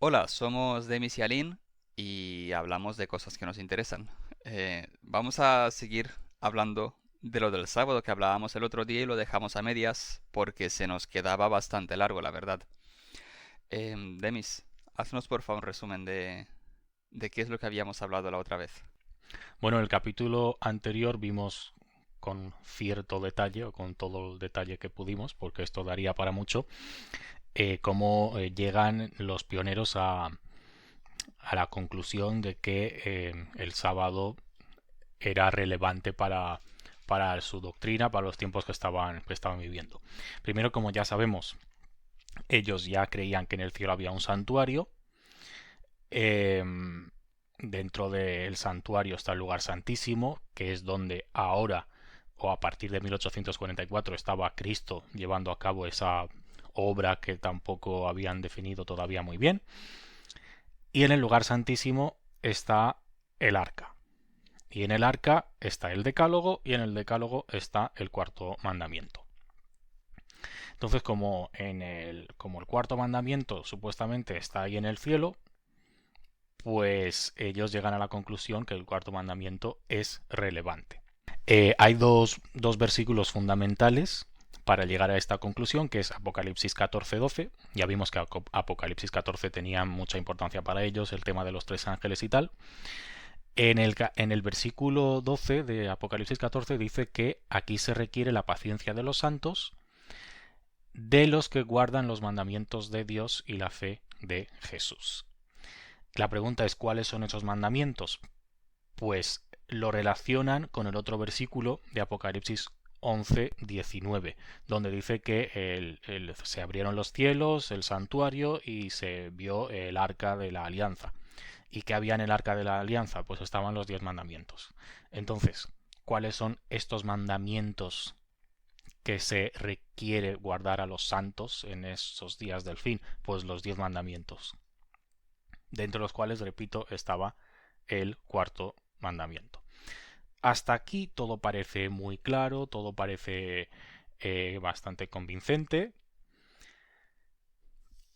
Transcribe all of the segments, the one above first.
Hola, somos Demis y Aline y hablamos de cosas que nos interesan. Vamos a seguir hablando de lo del sábado que hablábamos el otro día y lo dejamos a medias porque se nos quedaba bastante largo, la verdad. Demis, haznos por favor un resumen de qué es lo que habíamos hablado la otra vez. Bueno, en el capítulo anterior vimos con cierto detalle, o con todo el detalle que pudimos, porque esto daría para mucho, cómo llegan los pioneros a la conclusión de que el sábado era relevante para su doctrina, para los tiempos que estaban viviendo. Primero, como ya sabemos, ellos ya creían que en el cielo había un santuario. eh, Dentro del santuario está el lugar santísimo, que es donde ahora o a partir de 1844 estaba Cristo llevando a cabo esa obra que tampoco habían definido todavía muy bien. Y en el lugar santísimo está el arca. Y en el arca está el decálogo y en el decálogo está el cuarto mandamiento. Entonces, como el cuarto mandamiento supuestamente está ahí en el cielo, pues ellos llegan a la conclusión que el cuarto mandamiento es relevante. Hay dos versículos fundamentales para llegar a esta conclusión, que es Apocalipsis 14:12. Ya vimos que Apocalipsis 14 tenía mucha importancia para ellos, el tema de los tres ángeles y tal. En el versículo 12 de Apocalipsis 14 dice que aquí se requiere la paciencia de los santos, de los que guardan los mandamientos de Dios y la fe de Jesús. La pregunta es, ¿cuáles son esos mandamientos? Pues lo relacionan con el otro versículo de Apocalipsis 11:19, donde dice que se abrieron los cielos, el santuario y se vio el arca de la alianza. ¿Y qué había en el arca de la alianza? Pues estaban los 10 mandamientos. Entonces, ¿cuáles son estos mandamientos que se requiere guardar a los santos en esos días del fin? Pues los 10 mandamientos, dentro de los cuales, repito, estaba el cuarto mandamiento. Hasta aquí todo parece muy claro, todo parece bastante convincente,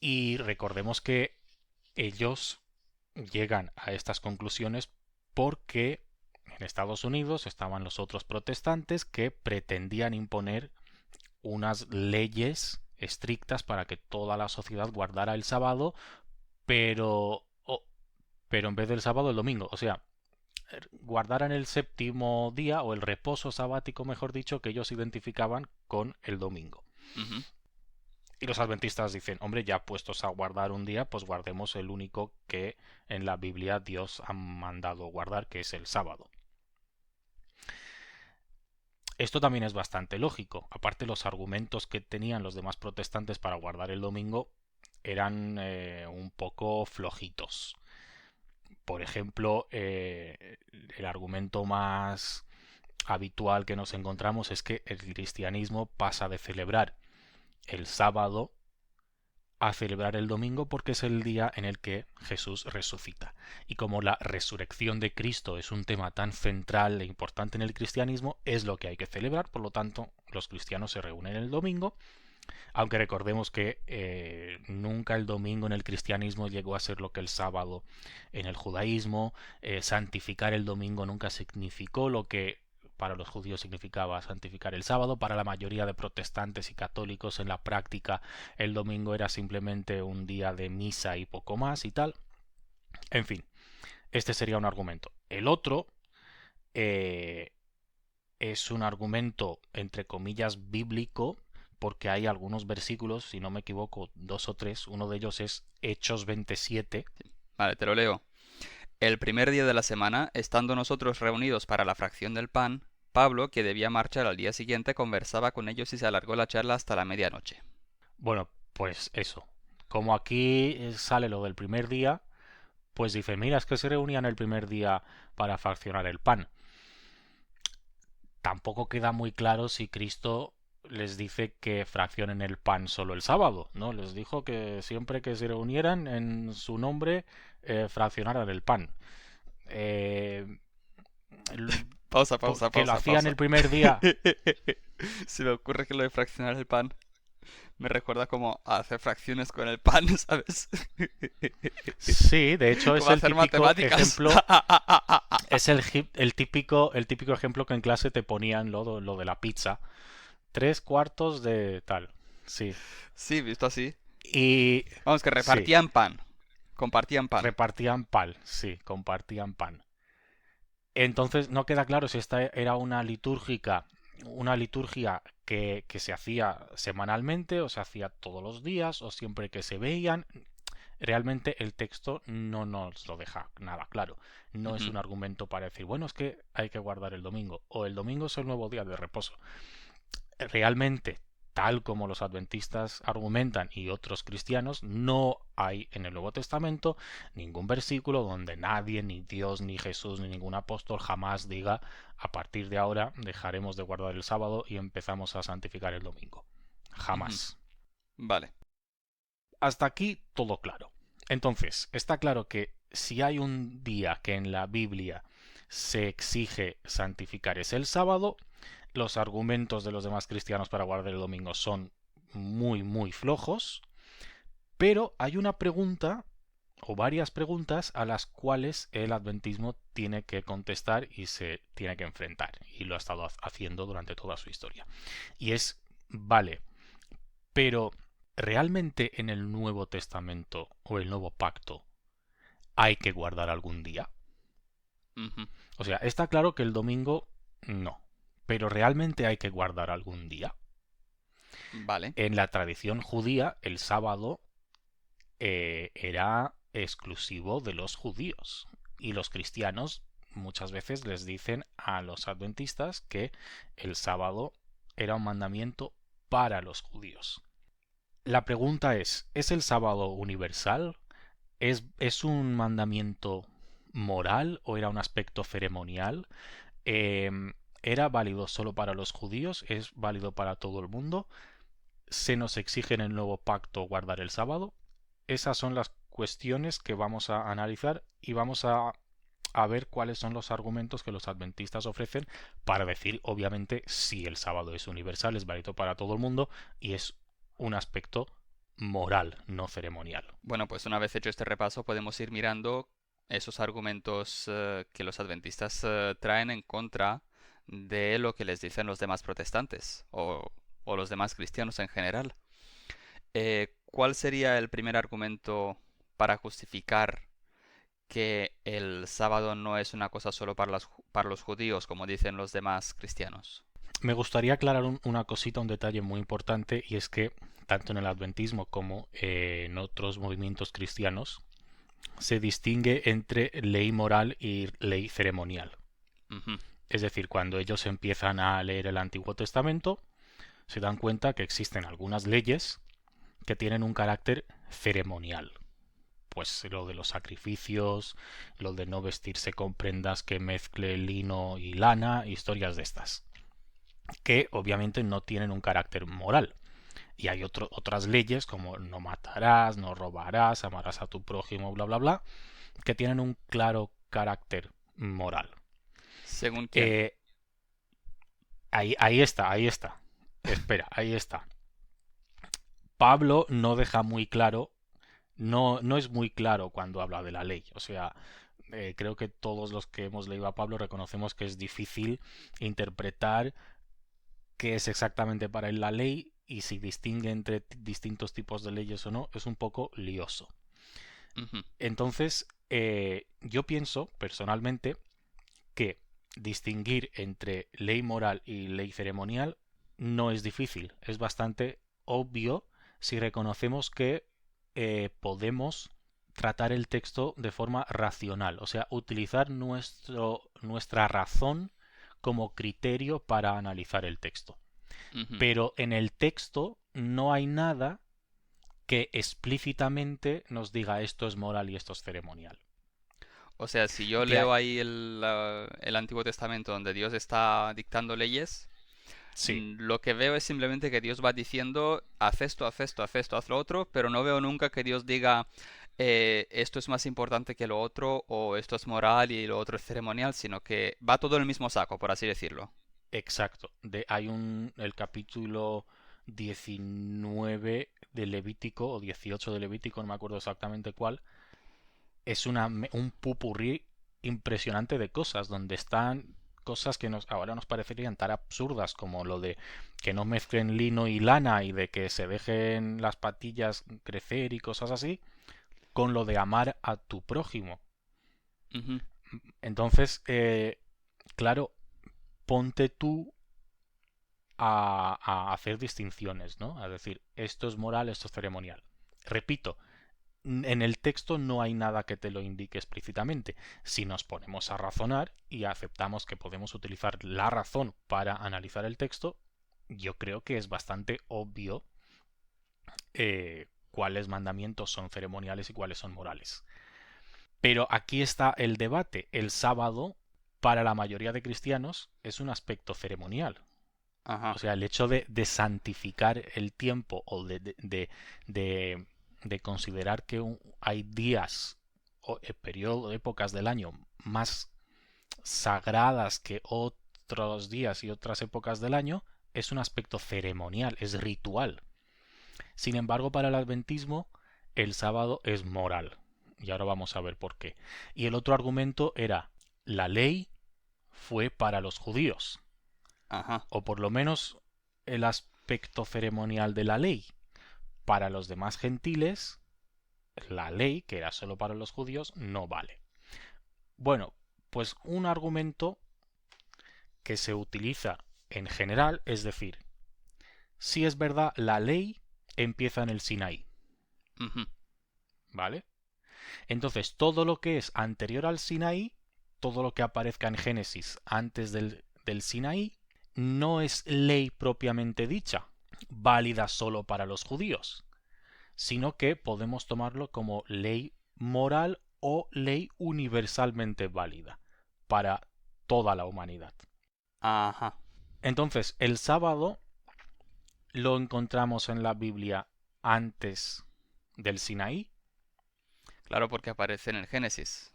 y recordemos que ellos llegan a estas conclusiones porque en Estados Unidos estaban los otros protestantes que pretendían imponer unas leyes estrictas para que toda la sociedad guardara el sábado, pero, pero en vez del sábado el domingo. O sea, guardaran el séptimo día o el reposo sabático, mejor dicho, que ellos identificaban con el domingo. Ujú. Y los adventistas dicen, hombre, ya puestos a guardar un día, pues guardemos el único que en la Biblia Dios ha mandado guardar, que es el sábado. Esto también es bastante lógico. Aparte, los argumentos que tenían los demás protestantes para guardar el domingo eran un poco flojitos. Por ejemplo, el argumento más habitual que nos encontramos es que el cristianismo pasa de celebrar el sábado a celebrar el domingo porque es el día en el que Jesús resucita. Y como la resurrección de Cristo es un tema tan central e importante en el cristianismo, es lo que hay que celebrar. Por lo tanto, los cristianos se reúnen el domingo, aunque recordemos que nunca el domingo en el cristianismo llegó a ser lo que el sábado en el judaísmo. Santificar el domingo nunca significó lo que para los judíos significaba santificar el sábado. Para la mayoría de protestantes y católicos, en la práctica, el domingo era simplemente un día de misa y poco más y tal. En fin, este sería un argumento. El otro eh, es un argumento entre comillas bíblico, porque hay algunos versículos, si no me equivoco, dos o tres. Uno de ellos es Hechos 27. Vale, te lo leo. El primer día de la semana, estando nosotros reunidos para la fracción del pan, Pablo, que debía marchar al día siguiente, conversaba con ellos y se alargó la charla hasta la medianoche. Bueno, pues eso. Como aquí sale lo del primer día, pues dice, mira, es que se reunían el primer día para fraccionar el pan. Tampoco queda muy claro si Cristo les dice que fraccionen el pan solo el sábado, ¿no? Les dijo que siempre que se reunieran en su nombre, fraccionaran el pan. Eh, Pausa, pausa, que lo pausa, hacían pausa. el primer día. Se me ocurre que lo de fraccionar el pan Me recuerda como a hacer fracciones con el pan, ¿sabes? Sí, de hecho es Como el hacer típico matemáticas. ejemplo, es el típico ejemplo que en clase te ponían lo de la pizza. 3 cuartos de tal. Sí. Sí, visto así. Y Vamos, que sí, repartían pan. Compartían pan. repartían pan, sí, compartían pan. Entonces no queda claro si esta era una liturgia que se hacía semanalmente o se hacía todos los días o siempre que se veían. Realmente el texto no nos lo deja nada claro. No es Ujú. un argumento para decir, bueno, es que hay que guardar el domingo o el domingo es el nuevo día de reposo. Realmente, tal como los adventistas argumentan y otros cristianos, no hay en el Nuevo Testamento ningún versículo donde nadie, ni Dios, ni Jesús, ni ningún apóstol jamás diga a partir de ahora dejaremos de guardar el sábado y empezamos a santificar el domingo. Ujú. Jamás. Vale. Hasta aquí todo claro. Entonces, está claro que si hay un día que en la Biblia se exige santificar es el sábado, los argumentos de los demás cristianos para guardar el domingo son muy flojos, pero hay una pregunta o varias preguntas a las cuales el adventismo tiene que contestar y se tiene que enfrentar, y lo ha estado haciendo durante toda su historia. Y es, vale, pero ¿realmente en el Nuevo Testamento o el Nuevo Pacto hay que guardar algún día? Ujú. O sea, está claro que el domingo no, pero ¿realmente hay que guardar algún día? Vale. En la tradición judía, el sábado era exclusivo de los judíos y los cristianos muchas veces les dicen a los adventistas que el sábado era un mandamiento para los judíos. La pregunta es el sábado universal? ¿Es un mandamiento moral o era un aspecto ceremonial? ¿Era válido solo para los judíos? ¿Es válido para todo el mundo? ¿Se nos exige en el nuevo pacto guardar el sábado? Esas son las cuestiones que vamos a analizar y vamos a ver cuáles son los argumentos que los adventistas ofrecen para decir, obviamente, si el sábado es universal, es válido para todo el mundo y es un aspecto moral, no ceremonial. Bueno, pues una vez hecho este repaso, podemos ir mirando esos argumentos que los adventistas traen en contra de lo que les dicen los demás protestantes o los demás cristianos en general. ¿Cuál sería el primer argumento para justificar que el sábado no es una cosa solo para para los judíos, como dicen los demás cristianos? Me gustaría aclarar una cosita, un detalle muy importante, y es que tanto en el adventismo como en otros movimientos cristianos se distingue entre ley moral y ley ceremonial. Ujú. Es decir, cuando ellos empiezan a leer el Antiguo Testamento, se dan cuenta que existen algunas leyes que tienen un carácter ceremonial. Pues lo de los sacrificios, lo de no vestirse con prendas que mezcle lino y lana, historias de estas, que obviamente no tienen un carácter moral. Y hay otras leyes como no matarás, no robarás, amarás a tu prójimo, bla, bla, bla, que tienen un claro carácter moral. ¿Según quién? Eh, ahí está, ahí está. Espera, ahí está. Pablo no deja muy claro, no es muy claro cuando habla de la ley. O sea, creo que todos los que hemos leído a Pablo reconocemos que es difícil interpretar qué es exactamente para él la ley y si distingue entre distintos tipos de leyes o no, es un poco lioso. Ujú. Entonces, yo pienso personalmente que distinguir entre ley moral y ley ceremonial no es difícil, es bastante obvio si reconocemos que podemos tratar el texto de forma racional, o sea, utilizar nuestra razón como criterio para analizar el texto. Ujú. Pero en el texto no hay nada que explícitamente nos diga esto es moral y esto es ceremonial. O sea, si yo De leo ahí el Antiguo Testamento donde Dios está dictando leyes, sí, lo que veo es simplemente que Dios va diciendo, haz esto, haz esto, haz esto, haz lo otro, pero no veo nunca que Dios diga, esto es más importante que lo otro, o esto es moral y lo otro es ceremonial, sino que va todo en el mismo saco, por así decirlo. exacto. El capítulo 19 de Levítico o 18 de Levítico, no me acuerdo exactamente cuál, es un pupurrí impresionante de cosas, donde están cosas que ahora nos parecerían tan absurdas como lo de que no mezclen lino y lana y de que se dejen las patillas crecer y cosas así, con lo de amar a tu prójimo. Ujú. Entonces, claro, ponte tú a hacer distinciones, ¿no? A decir, esto es moral, esto es ceremonial. Repito, en el texto no hay nada que te lo indique explícitamente. Si nos ponemos a razonar y aceptamos que podemos utilizar la razón para analizar el texto, yo creo que es bastante obvio cuáles mandamientos son ceremoniales y cuáles son morales. Pero aquí está el debate. El sábado, para la mayoría de cristianos, es un aspecto ceremonial. O Ajá. sea, el hecho de santificar el tiempo o de considerar que hay días o periodos, épocas del año más sagradas que otros días y otras épocas del año, es un aspecto ceremonial, es ritual. Sin embargo, para el adventismo, el sábado es moral. Y ahora vamos a ver por qué. Y el otro argumento era, la ley fue para los judíos, Ajá. o por lo menos el aspecto ceremonial de la ley. Para los demás gentiles, la ley, que era solo para los judíos, no vale. Bueno, pues un argumento que se utiliza en general, es decir, si es verdad, la ley empieza en el Sinaí, Ujú. ¿vale? Entonces, todo lo que es anterior al Sinaí, todo lo que aparezca en Génesis antes del Sinaí, no es ley propiamente dicha, válida solo para los judíos, sino que podemos tomarlo como ley moral o ley universalmente válida para toda la humanidad. Ajá. Entonces, el sábado lo encontramos en la Biblia antes del Sinaí, Claro, porque aparece en el Génesis.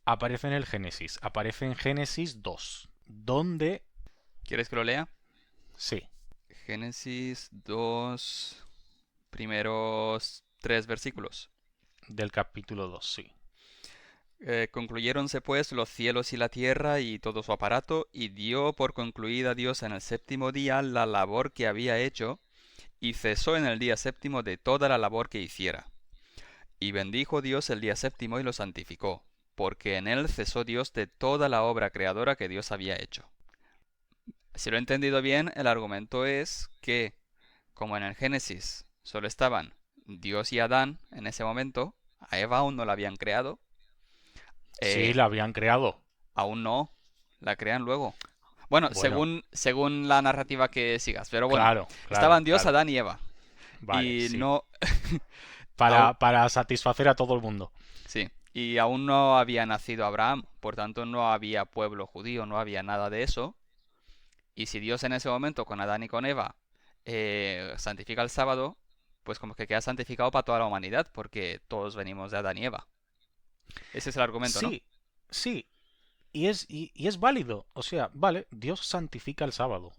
aparece en Génesis 2, donde, ¿Quieres que lo lea? sí, Génesis 2, primeros 3 versículos. del capítulo 2, sí. Concluyéronse pues los cielos y la tierra y todo su aparato, y dio por concluida Dios en el séptimo día la labor que había hecho, y cesó en el día séptimo de toda la labor que hiciera. Y bendijo Dios el día séptimo y lo santificó, porque en él cesó Dios de toda la obra creadora que Dios había hecho. Si lo he entendido bien, el argumento es que, como en el Génesis solo estaban Dios y Adán en ese momento, a Eva aún no la habían creado, Sí, eh, la habían creado. aún no, la crean luego. Bueno, Bueno, según la narrativa que sigas, pero bueno, claro, claro, estaban Dios, claro. Adán y Eva. Vale, Y sí. no, Para, au- para satisfacer a todo el mundo. sí, y aún no había nacido Abraham, por tanto no había pueblo judío, no había nada de eso. Y si Dios en ese momento con Adán y con Eva santifica el sábado, pues como que queda santificado para toda la humanidad, porque todos venimos de Adán y Eva. Ese es el argumento, ¿no? Sí, sí. Y es válido. O sea, vale, Dios santifica el sábado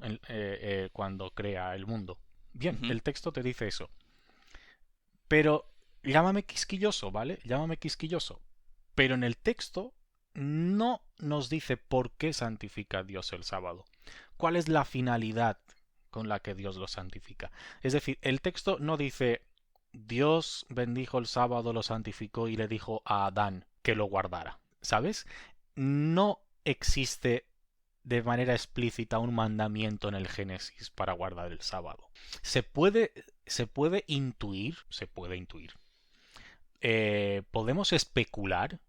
cuando crea el mundo. Bien, Ujú. el texto te dice eso. Pero llámame quisquilloso, ¿vale? Llámame quisquilloso. Pero en el texto no nos dice por qué santifica Dios el sábado. ¿Cuál es la finalidad con la que Dios lo santifica? Es decir, el texto no dice Dios bendijo el sábado, lo santificó y le dijo a Adán que lo guardara. ¿Sabes? No existe de manera explícita un mandamiento en el Génesis para guardar el sábado. Se puede intuir, podemos especular,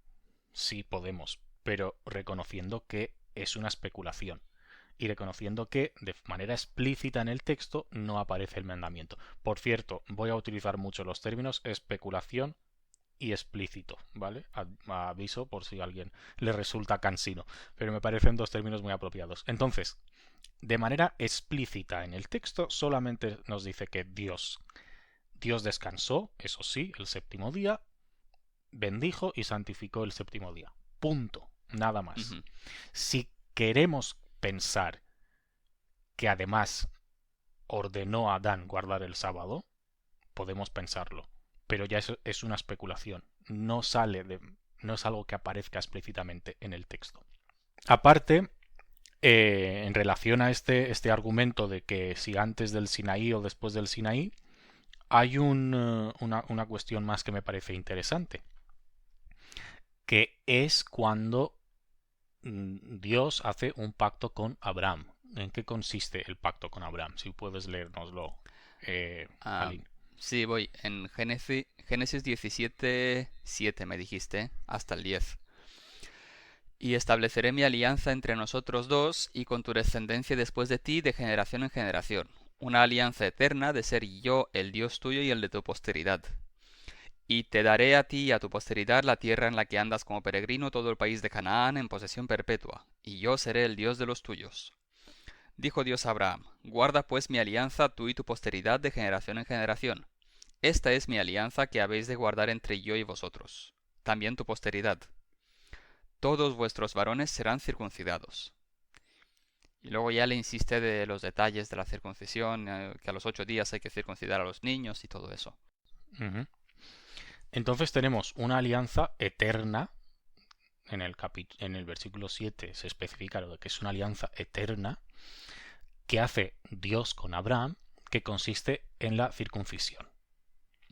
sí podemos, pero reconociendo que es una especulación y reconociendo que de manera explícita en el texto no aparece el mandamiento. Por cierto, voy a utilizar mucho los términos especulación y explícito, ¿vale? Aviso por si a alguien le resulta cansino, pero me parecen dos términos muy apropiados. Entonces, de manera explícita en el texto solamente nos dice que Dios descansó, eso sí, el séptimo día, bendijo y santificó el séptimo día. Punto. Nada más. Ujú. Si queremos pensar que además ordenó a Adán guardar el sábado, podemos pensarlo. Pero ya es una especulación. No es algo que aparezca explícitamente en el texto. Aparte, en relación a este argumento de que si antes del Sinaí o después del Sinaí, hay una cuestión más que me parece interesante, que es cuando Dios hace un pacto con Abraham. ¿En qué consiste el pacto con Abraham? Si puedes leérnoslo, Ah, Alin. sí, voy. En Génesis 17, 7 me dijiste, hasta el 10. Y estableceré mi alianza entre nosotros dos y con tu descendencia después de ti de generación en generación. Una alianza eterna de ser yo el Dios tuyo y el de tu posteridad. Y te daré a ti y a tu posteridad la tierra en la que andas como peregrino, todo el país de Canaán en posesión perpetua, y yo seré el Dios de los tuyos. Dijo Dios a Abraham, guarda pues mi alianza tú y tu posteridad de generación en generación. Esta es mi alianza que habéis de guardar entre yo y vosotros, también tu posteridad. Todos vuestros varones serán circuncidados. Y luego ya le insiste de los detalles de la circuncisión, que a los 8 días hay que circuncidar a los niños y todo eso. Ujú. Entonces tenemos una alianza eterna. En el versículo 7 se especifica lo de que es una alianza eterna que hace Dios con Abraham, que consiste en la circuncisión.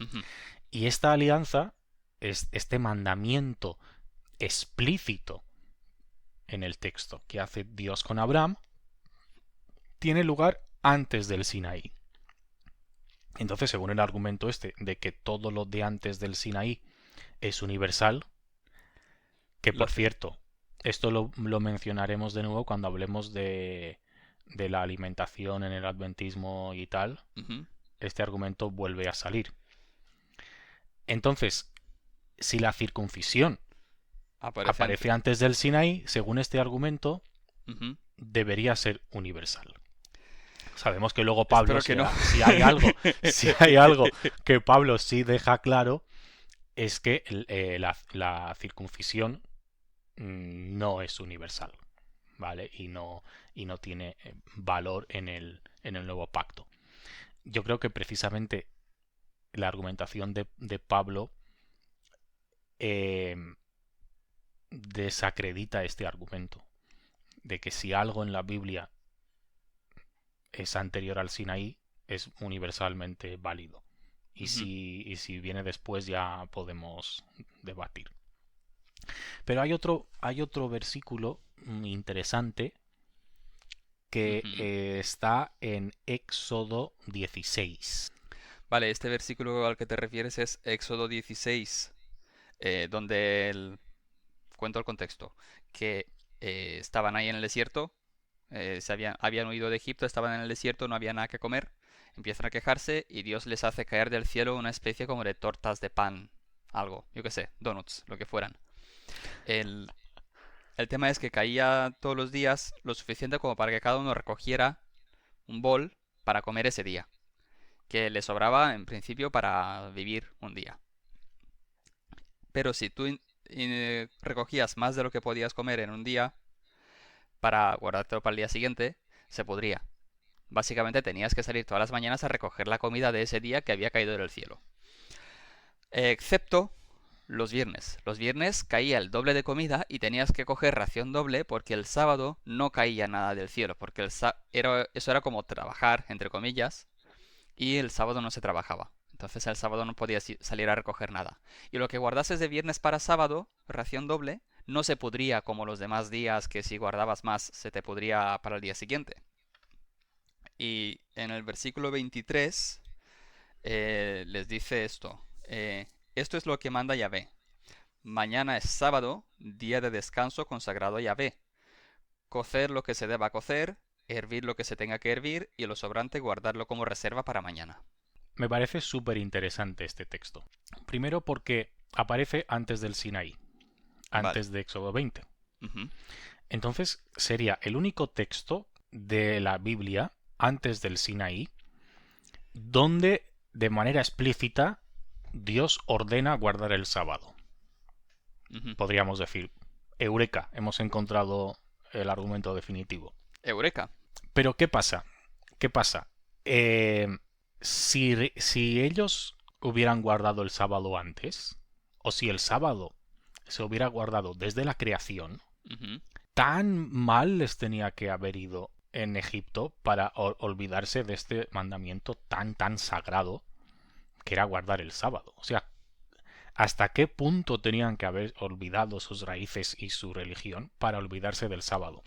Ujú. Y esta alianza, este mandamiento explícito en el texto que hace Dios con Abraham, tiene lugar antes del Sinaí. Entonces, según el argumento este de que todo lo de antes del Sinaí es universal, que Lo por hace. cierto, esto lo mencionaremos de nuevo cuando hablemos de la alimentación en el adventismo y tal, Ujú. este argumento vuelve a salir. Entonces, si la circuncisión Aparece aparece antes. antes del Sinaí, según este argumento, Ujú. debería ser universal. Sabemos que luego Pablo, Espero que no. si hay algo que Pablo sí deja claro, es que la circuncisión no es universal, ¿vale? Y no tiene valor en el nuevo pacto. Yo creo que precisamente la argumentación de Pablo eh, desacredita este argumento de que si algo en la Biblia es anterior al Sinaí, es universalmente válido. Y Ujú. si viene después ya podemos debatir. Pero hay otro versículo interesante que Ujú. está en Éxodo 16. Vale, este versículo al que te refieres es Éxodo 16, donde cuento el contexto, que estaban ahí en el desierto, habían huido de Egipto, estaban en el desierto, no había nada que comer, empiezan a quejarse y Dios les hace caer del cielo una especie como de tortas de pan, algo, yo qué sé, donuts, lo que fueran. El, el tema es que caía todos los días lo suficiente como para que cada uno recogiera un bol para comer ese día, que le sobraba en principio para vivir un día. Pero si tú recogías más de lo que podías comer en un día para guardártelo para el día siguiente, se podría. Básicamente tenías que salir todas las mañanas a recoger la comida de ese día que había caído del cielo. Excepto los viernes. Los viernes caía el doble de comida y tenías que coger ración doble porque el sábado no caía nada del cielo, porque eso era como trabajar, entre comillas, y el sábado no se trabajaba. Entonces el sábado no podías salir a recoger nada. Y lo que guardases de viernes para sábado, ración doble, no se pudría como los demás días que si guardabas más se te pudría para el día siguiente. Y en el versículo 23 les dice esto. Esto es lo que manda Yahvé. Mañana es sábado, día de descanso consagrado a Yahvé. Cocer lo que se deba cocer, hervir lo que se tenga que hervir y lo sobrante guardarlo como reserva para mañana. Me parece súper interesante este texto. Primero porque aparece antes del Sinaí, Vale. antes de Éxodo 20. Ujú. Entonces sería el único texto de la Biblia antes del Sinaí donde de manera explícita Dios ordena guardar el sábado. Ujú. Podríamos decir, Eureka, hemos encontrado el argumento definitivo. Eureka. Pero ¿qué pasa? ¿Qué pasa? Eh, si ellos hubieran guardado el sábado antes, o si el sábado se hubiera guardado desde la creación, Ujú, tan mal les tenía que haber ido en Egipto para olvidarse de este mandamiento tan sagrado que era guardar el sábado. O sea, ¿hasta qué punto tenían que haber olvidado sus raíces y su religión para olvidarse del sábado?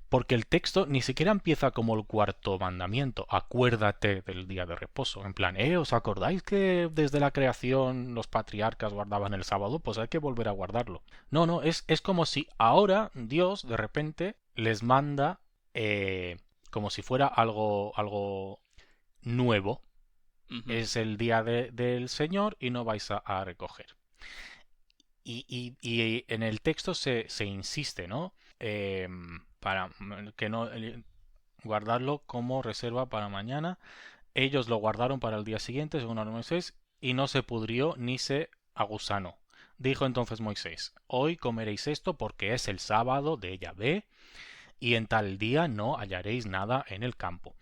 Porque el texto ni siquiera empieza como el cuarto mandamiento, acuérdate del día de reposo. En plan, ¿os acordáis que desde la creación los patriarcas guardaban el sábado? Pues hay que volver a guardarlo. No, no, es como si ahora Dios de repente les manda como si fuera algo nuevo. ujú. Es el día del Señor y no vais a recoger. Y en el texto se insiste, ¿no? Para que no guardarlo como reserva para mañana. Ellos lo guardaron para el día siguiente, según Moisés, y no se pudrió ni se agusanó. Dijo entonces Moisés: Hoy comeréis esto porque es el sábado de Yahvé, y en tal día no hallaréis nada en el campo.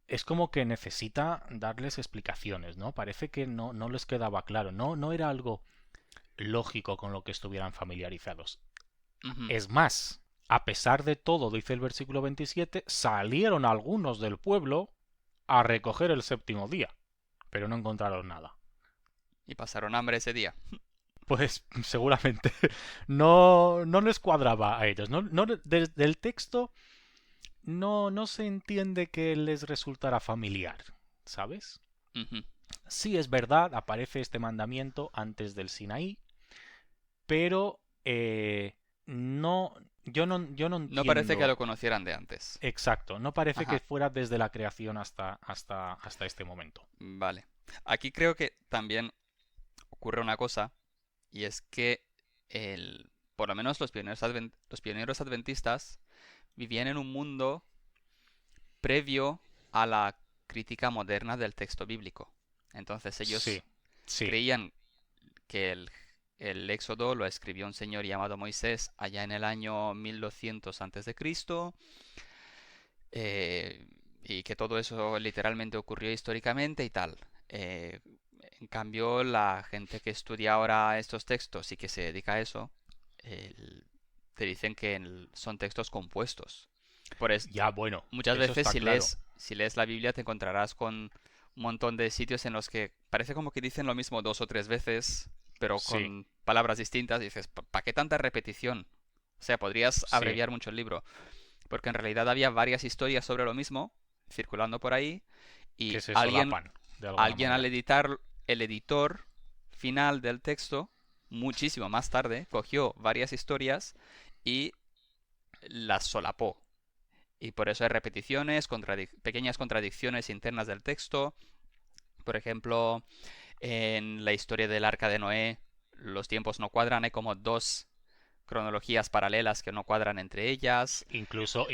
Es como que necesita darles explicaciones, ¿no? Parece que no les quedaba claro. No era algo lógico con lo que estuvieran familiarizados. Ujú. Es más, a pesar de todo, dice el versículo 27, salieron algunos del pueblo a recoger el séptimo día, pero no encontraron nada. Y pasaron hambre ese día. Pues seguramente no les cuadraba a ellos. Del texto no se entiende que les resultara familiar, ¿sabes? Ujú. Sí es verdad, aparece este mandamiento antes del Sinaí, pero no, yo no No parece que entiendo lo conocieran de antes. exacto. No parece que Ajá, fuera desde la creación hasta este momento. vale. Aquí creo que también ocurre una cosa, y es que por lo menos los pioneros adventistas vivían en un mundo previo a la crítica moderna del texto bíblico. Entonces Sí, ellos sí. creían que el Éxodo lo escribió un señor llamado Moisés allá en el año 1200 antes de Cristo, eh, y que todo eso literalmente ocurrió históricamente y tal. Eh, en cambio, la gente que estudia ahora estos textos y que se dedica a eso, el- te dicen que son textos compuestos. Por es- Ya, bueno, Muchas eso veces está claro. si lees la Biblia te encontrarás con un montón de sitios en los que parece como que dicen lo mismo dos o tres veces, pero Sí, con palabras distintas. Y dices, ¿para qué tanta repetición? O sea, podrías sí. abreviar mucho el libro, porque en realidad había varias historias sobre lo mismo circulando por ahí y Que se solapan, de alguna alguien al manera. editar, el editor final del texto, muchísimo más tarde, cogió varias historias y las solapó. Y por eso hay repeticiones, pequeñas contradicciones internas del texto. Por ejemplo, en la historia del arca de Noé, los tiempos no cuadran, hay como dos cronologías paralelas que no cuadran entre ellas. Incluso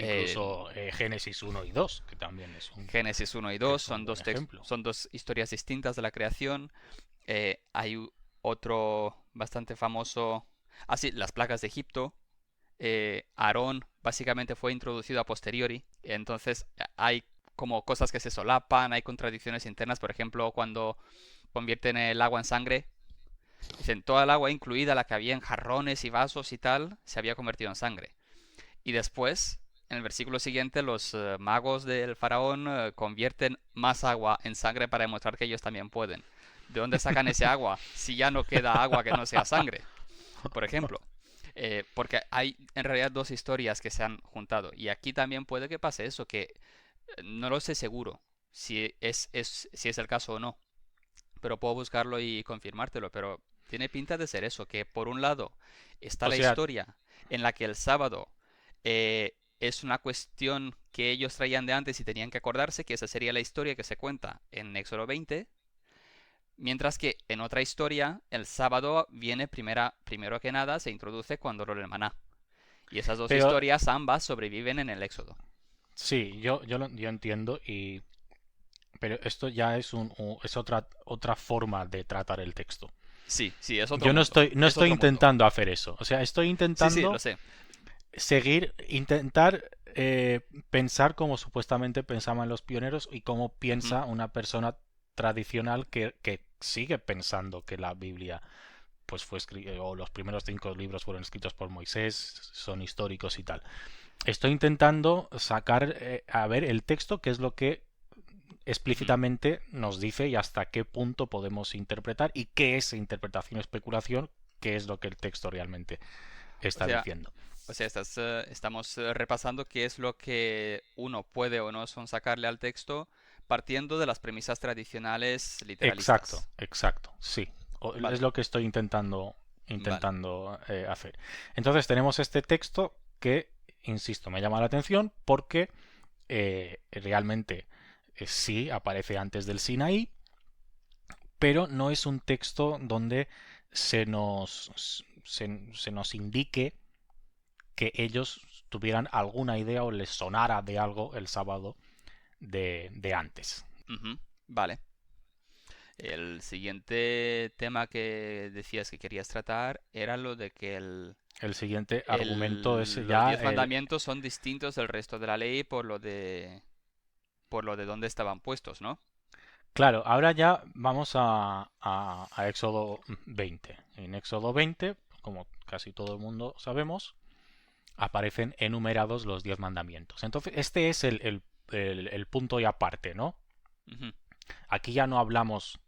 Génesis 1 y 2, que también Génesis 1 y que 2 es un buen ejemplo. son dos historias distintas de la creación. Hay otro bastante famoso. Ah, sí, las plagas de Egipto. Aarón básicamente fue introducido a posteriori. Entonces hay como cosas que se solapan, hay contradicciones internas. Por ejemplo, cuando convierten el agua en sangre, dicen toda el agua, incluida la que había en jarrones y vasos y tal, se había convertido en sangre. Y después, en el versículo siguiente, los magos del faraón convierten más agua en sangre para demostrar que ellos también pueden. ¿De dónde sacan ese agua si ya no queda agua que no sea sangre? Por ejemplo. Porque hay en realidad dos historias que se han juntado. Y aquí también puede que pase eso, que no lo sé seguro si es el caso o no. Pero puedo buscarlo y confirmártelo. Pero tiene pinta de ser eso, que por un lado está O la sea, historia en la que el sábado es una cuestión que ellos traían de antes y tenían que acordarse, que esa sería la historia que se cuenta en Éxodo 20. Mientras que en otra historia, el sábado viene primero que nada, se introduce cuando lo del maná. Y esas dos pero historias ambas sobreviven en el Éxodo. sí, yo entiendo, pero esto ya es otra forma de tratar el texto. Sí, sí, es otro Yo no mundo. estoy, no Es estoy otro mundo. intentando hacer eso. O sea, estoy Sí, sí, lo intentando sé. intentar pensar como supuestamente pensaban los pioneros y cómo Ujú. piensa una persona tradicional que sigue pensando que la Biblia pues o los primeros 5 libros fueron escritos por Moisés, son históricos y tal. Estoy intentando sacar a ver el texto, qué es lo que Ujú. explícitamente nos dice y hasta qué punto podemos interpretar y qué es interpretación o especulación, qué es lo que el texto realmente O está sea, diciendo. estamos repasando qué es lo que uno puede o no son sacarle al texto partiendo de las premisas tradicionales Exacto, literalistas. exacto, sí. Es Vale, lo que estoy intentando, vale. hacer. Entonces tenemos este texto que, insisto, me llama la atención porque realmente sí aparece antes del Sinaí, pero no es un texto donde se nos indique que ellos tuvieran alguna idea o les sonara de algo el sábado de antes. Ujú. Vale. El siguiente tema que decías que querías tratar era lo de que El siguiente argumento es los ya 10 mandamientos son distintos del resto de la ley por lo de dónde estaban puestos, ¿no? claro, ahora ya vamos a Éxodo 20. En Éxodo 20, como casi todo el mundo sabemos, aparecen enumerados los 10 mandamientos. Entonces, este es el punto y aparte, ¿no? Ujú. Aquí ya no hablamos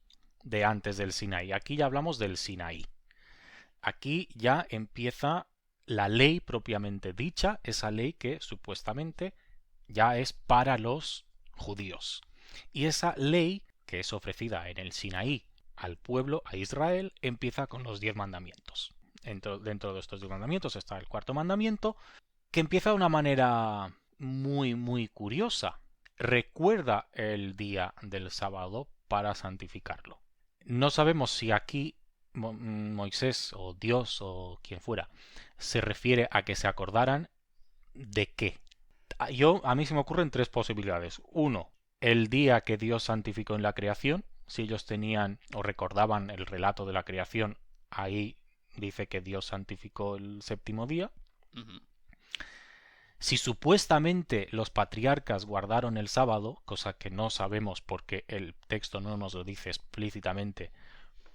de antes del Sinaí, aquí ya hablamos del Sinaí. Aquí ya empieza la ley propiamente dicha, esa ley que supuestamente ya es para los judíos. Y esa ley que es ofrecida en el Sinaí al pueblo, a Israel, empieza con los 10 mandamientos. Dentro de estos 10 mandamientos está el cuarto mandamiento, que empieza de una manera muy, muy curiosa. Recuerda el día del sábado para santificarlo. No sabemos si aquí Moisés o Dios o quien fuera se refiere a que se acordaran de qué. A mí se me ocurren 3 posibilidades. Uno, el día que Dios santificó en la creación. Si ellos tenían o recordaban el relato de la creación, ahí dice que Dios santificó el séptimo día. Ujú. Si supuestamente los patriarcas guardaron el sábado, cosa que no sabemos porque el texto no nos lo dice explícitamente,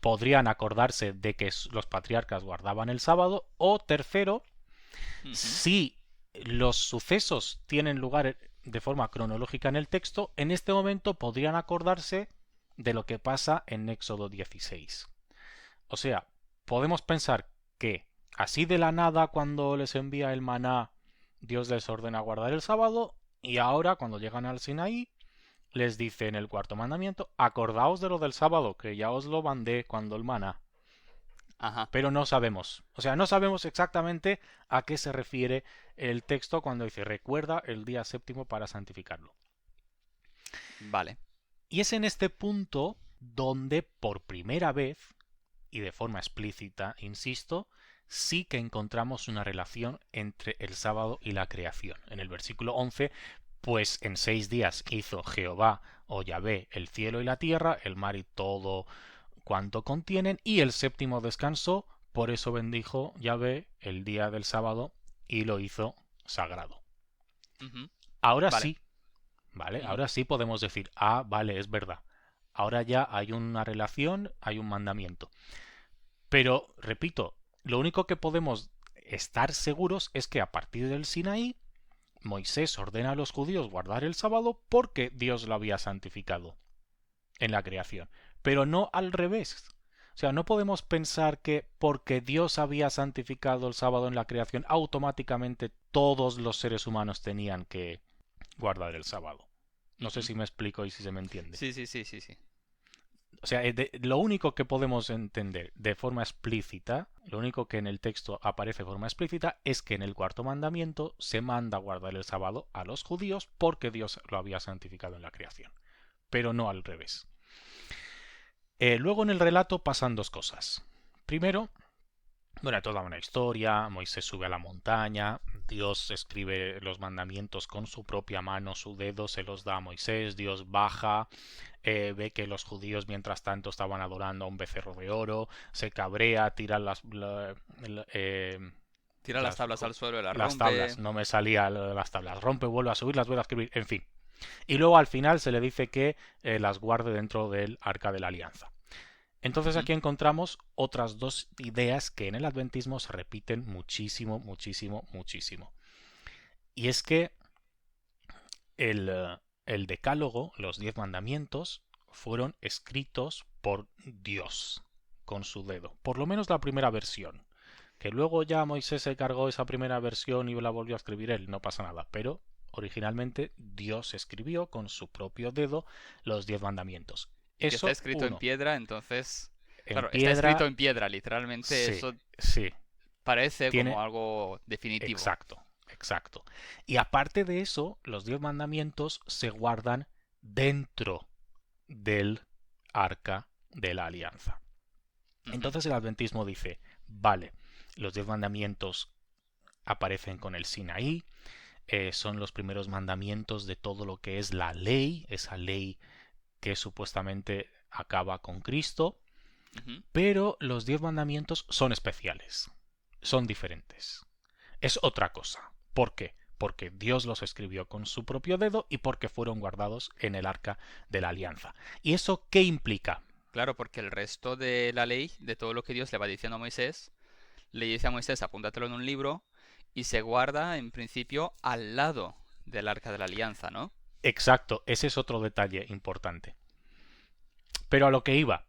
podrían acordarse de que los patriarcas guardaban el sábado. O tercero, Ujú. si los sucesos tienen lugar de forma cronológica en el texto, en este momento podrían acordarse de lo que pasa en Éxodo 16. O sea, podemos pensar que así de la nada cuando les envía el maná, Dios les ordena guardar el sábado y ahora cuando llegan al Sinaí les dice en el cuarto mandamiento, acordaos de lo del sábado, que ya os lo mandé cuando el maná. Ajá. Pero no sabemos. O sea, no sabemos exactamente a qué se refiere el texto cuando dice recuerda el día séptimo para santificarlo. Vale. Y es en este punto donde por primera vez, y de forma explícita, insisto, sí que encontramos una relación entre el sábado y la creación. En el versículo 11, pues en 6 días hizo Jehová o Yahvé el cielo y la tierra, el mar y todo cuanto contienen, y el séptimo descansó, por eso bendijo Yahvé el día del sábado y lo hizo sagrado. Ujú. Ahora Vale. sí, ¿vale? Ujú. Ahora sí podemos decir, ah, vale, es verdad. Ahora ya hay una relación, hay un mandamiento. Pero, repito, lo único que podemos estar seguros es que a partir del Sinaí, Moisés ordena a los judíos guardar el sábado porque Dios lo había santificado en la creación, pero no al revés. O sea, no podemos pensar que porque Dios había santificado el sábado en la creación, automáticamente todos los seres humanos tenían que guardar el sábado. No sé Ujú. si me explico y si se me entiende. Sí, sí, sí, sí, sí. O sea, lo único que podemos entender de forma explícita, lo único que en el texto aparece de forma explícita es que en el cuarto mandamiento se manda guardar el sábado a los judíos porque Dios lo había santificado en la creación, pero no al revés. Luego en el relato pasan 2 cosas. Primero, bueno, toda una historia, Moisés sube a la montaña, Dios escribe los mandamientos con su propia mano, su dedo se los da a Moisés, Dios baja, ve que los judíos mientras tanto estaban adorando a un becerro de oro, se cabrea, tira Tira las tablas al suelo y las las rompe. tablas, no me salía las tablas, rompe, vuelve a subir, las vuelve a escribir, en fin. Y luego al final se le dice que las guarde dentro del Arca de la Alianza. Entonces Ujú, aquí encontramos otras dos ideas que en el adventismo se repiten muchísimo, muchísimo, muchísimo. Y es que el decálogo, los 10 mandamientos, fueron escritos por Dios con su dedo. Por lo menos la primera versión. Que luego ya Moisés se cargó esa primera versión y la volvió a escribir él, no pasa nada. Pero originalmente Dios escribió con su propio dedo los 10 mandamientos. y que está Eso, escrito en uno. piedra, entonces, En claro, está escrito piedra, en piedra, literalmente sí, eso sí. parece como Tiene, algo definitivo. exacto, exacto. Y aparte de eso, los 10 mandamientos se guardan dentro del arca de la alianza. Ujú, Entonces el adventismo dice, vale, los 10 mandamientos aparecen con el Sinaí, son los primeros mandamientos de todo lo que es la ley, esa ley que supuestamente acaba con Cristo, ujú. pero los 10 mandamientos son especiales, son diferentes. Es otra cosa. ¿Por qué? Porque Dios los escribió con su propio dedo y porque fueron guardados en el arca de la alianza. ¿Y eso qué implica? Claro, porque el resto de la ley, de todo lo que Dios le va diciendo a Moisés, le dice a Moisés, apúntatelo en un libro y se guarda en principio al lado del Arca de la Alianza, ¿no? Exacto, ese es otro detalle importante. Pero a lo que iba,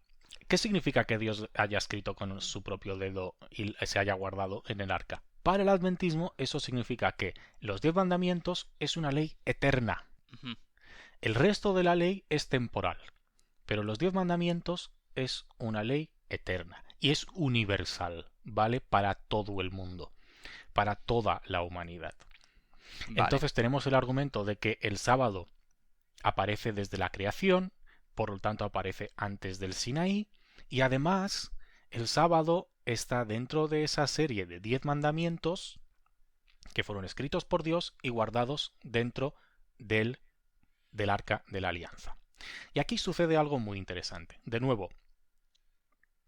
¿qué significa que Dios haya escrito con su propio dedo y se haya guardado en el arca? Para el adventismo eso significa que los 10 mandamientos es una ley eterna. Ujú. El resto de la ley es temporal, pero los 10 mandamientos es una ley eterna y es universal, ¿vale? Para todo el mundo, para toda la humanidad. Vale. Entonces tenemos el argumento de que el sábado aparece desde la creación, por lo tanto aparece antes del Sinaí, y además el sábado está dentro de esa serie de 10 mandamientos que fueron escritos por Dios y guardados dentro del arca de la alianza. Y aquí sucede algo muy interesante. De nuevo,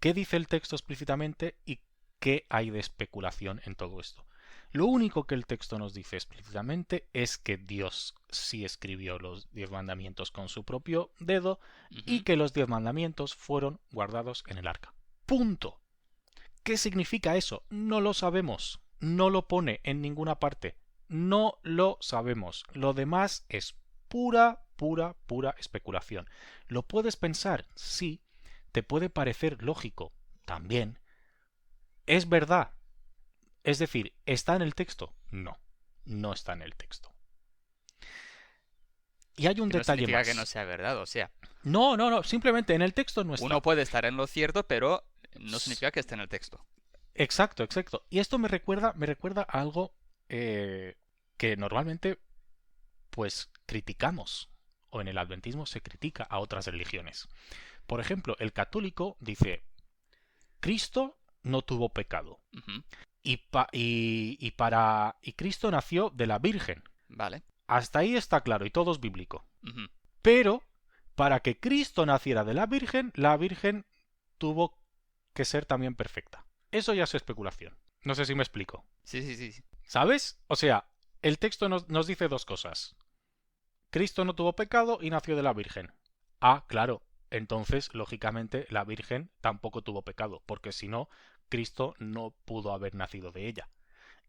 ¿qué dice el texto explícitamente y qué hay de especulación en todo esto? Lo único que el texto nos dice explícitamente es que Dios sí escribió los 10 mandamientos con su propio dedo y Ujú. que los 10 mandamientos fueron guardados en el arca. Punto. ¿Qué significa eso? No lo sabemos. No lo pone en ninguna parte. No lo sabemos. Lo demás es pura, pura, pura especulación. ¿Lo puedes pensar? Sí. ¿Te puede parecer lógico? También. ¿Es verdad? Es decir, ¿está en el texto? No, no está en el texto. Y hay un Que no detalle significa que no más. sea verdad, o sea, No, no, no, simplemente en el texto no uno está. puede estar en lo cierto, pero no significa que esté en el texto. Exacto, exacto. Y esto me recuerda a algo que normalmente pues criticamos, o en el adventismo se critica a otras religiones. Por ejemplo, el católico dice, Cristo no tuvo pecado. Ujú. Y Cristo nació de la Virgen. Vale. Hasta ahí está claro y todo es bíblico. Ujú. Pero para que Cristo naciera de la Virgen tuvo que ser también perfecta. Eso ya es especulación. No sé si me explico. Sí, sí, sí, sí. ¿Sabes? O sea, el texto nos dice dos cosas. Cristo no tuvo pecado y nació de la Virgen. Ah, claro. Entonces, lógicamente, la Virgen tampoco tuvo pecado, porque si no, Cristo no pudo haber nacido de ella.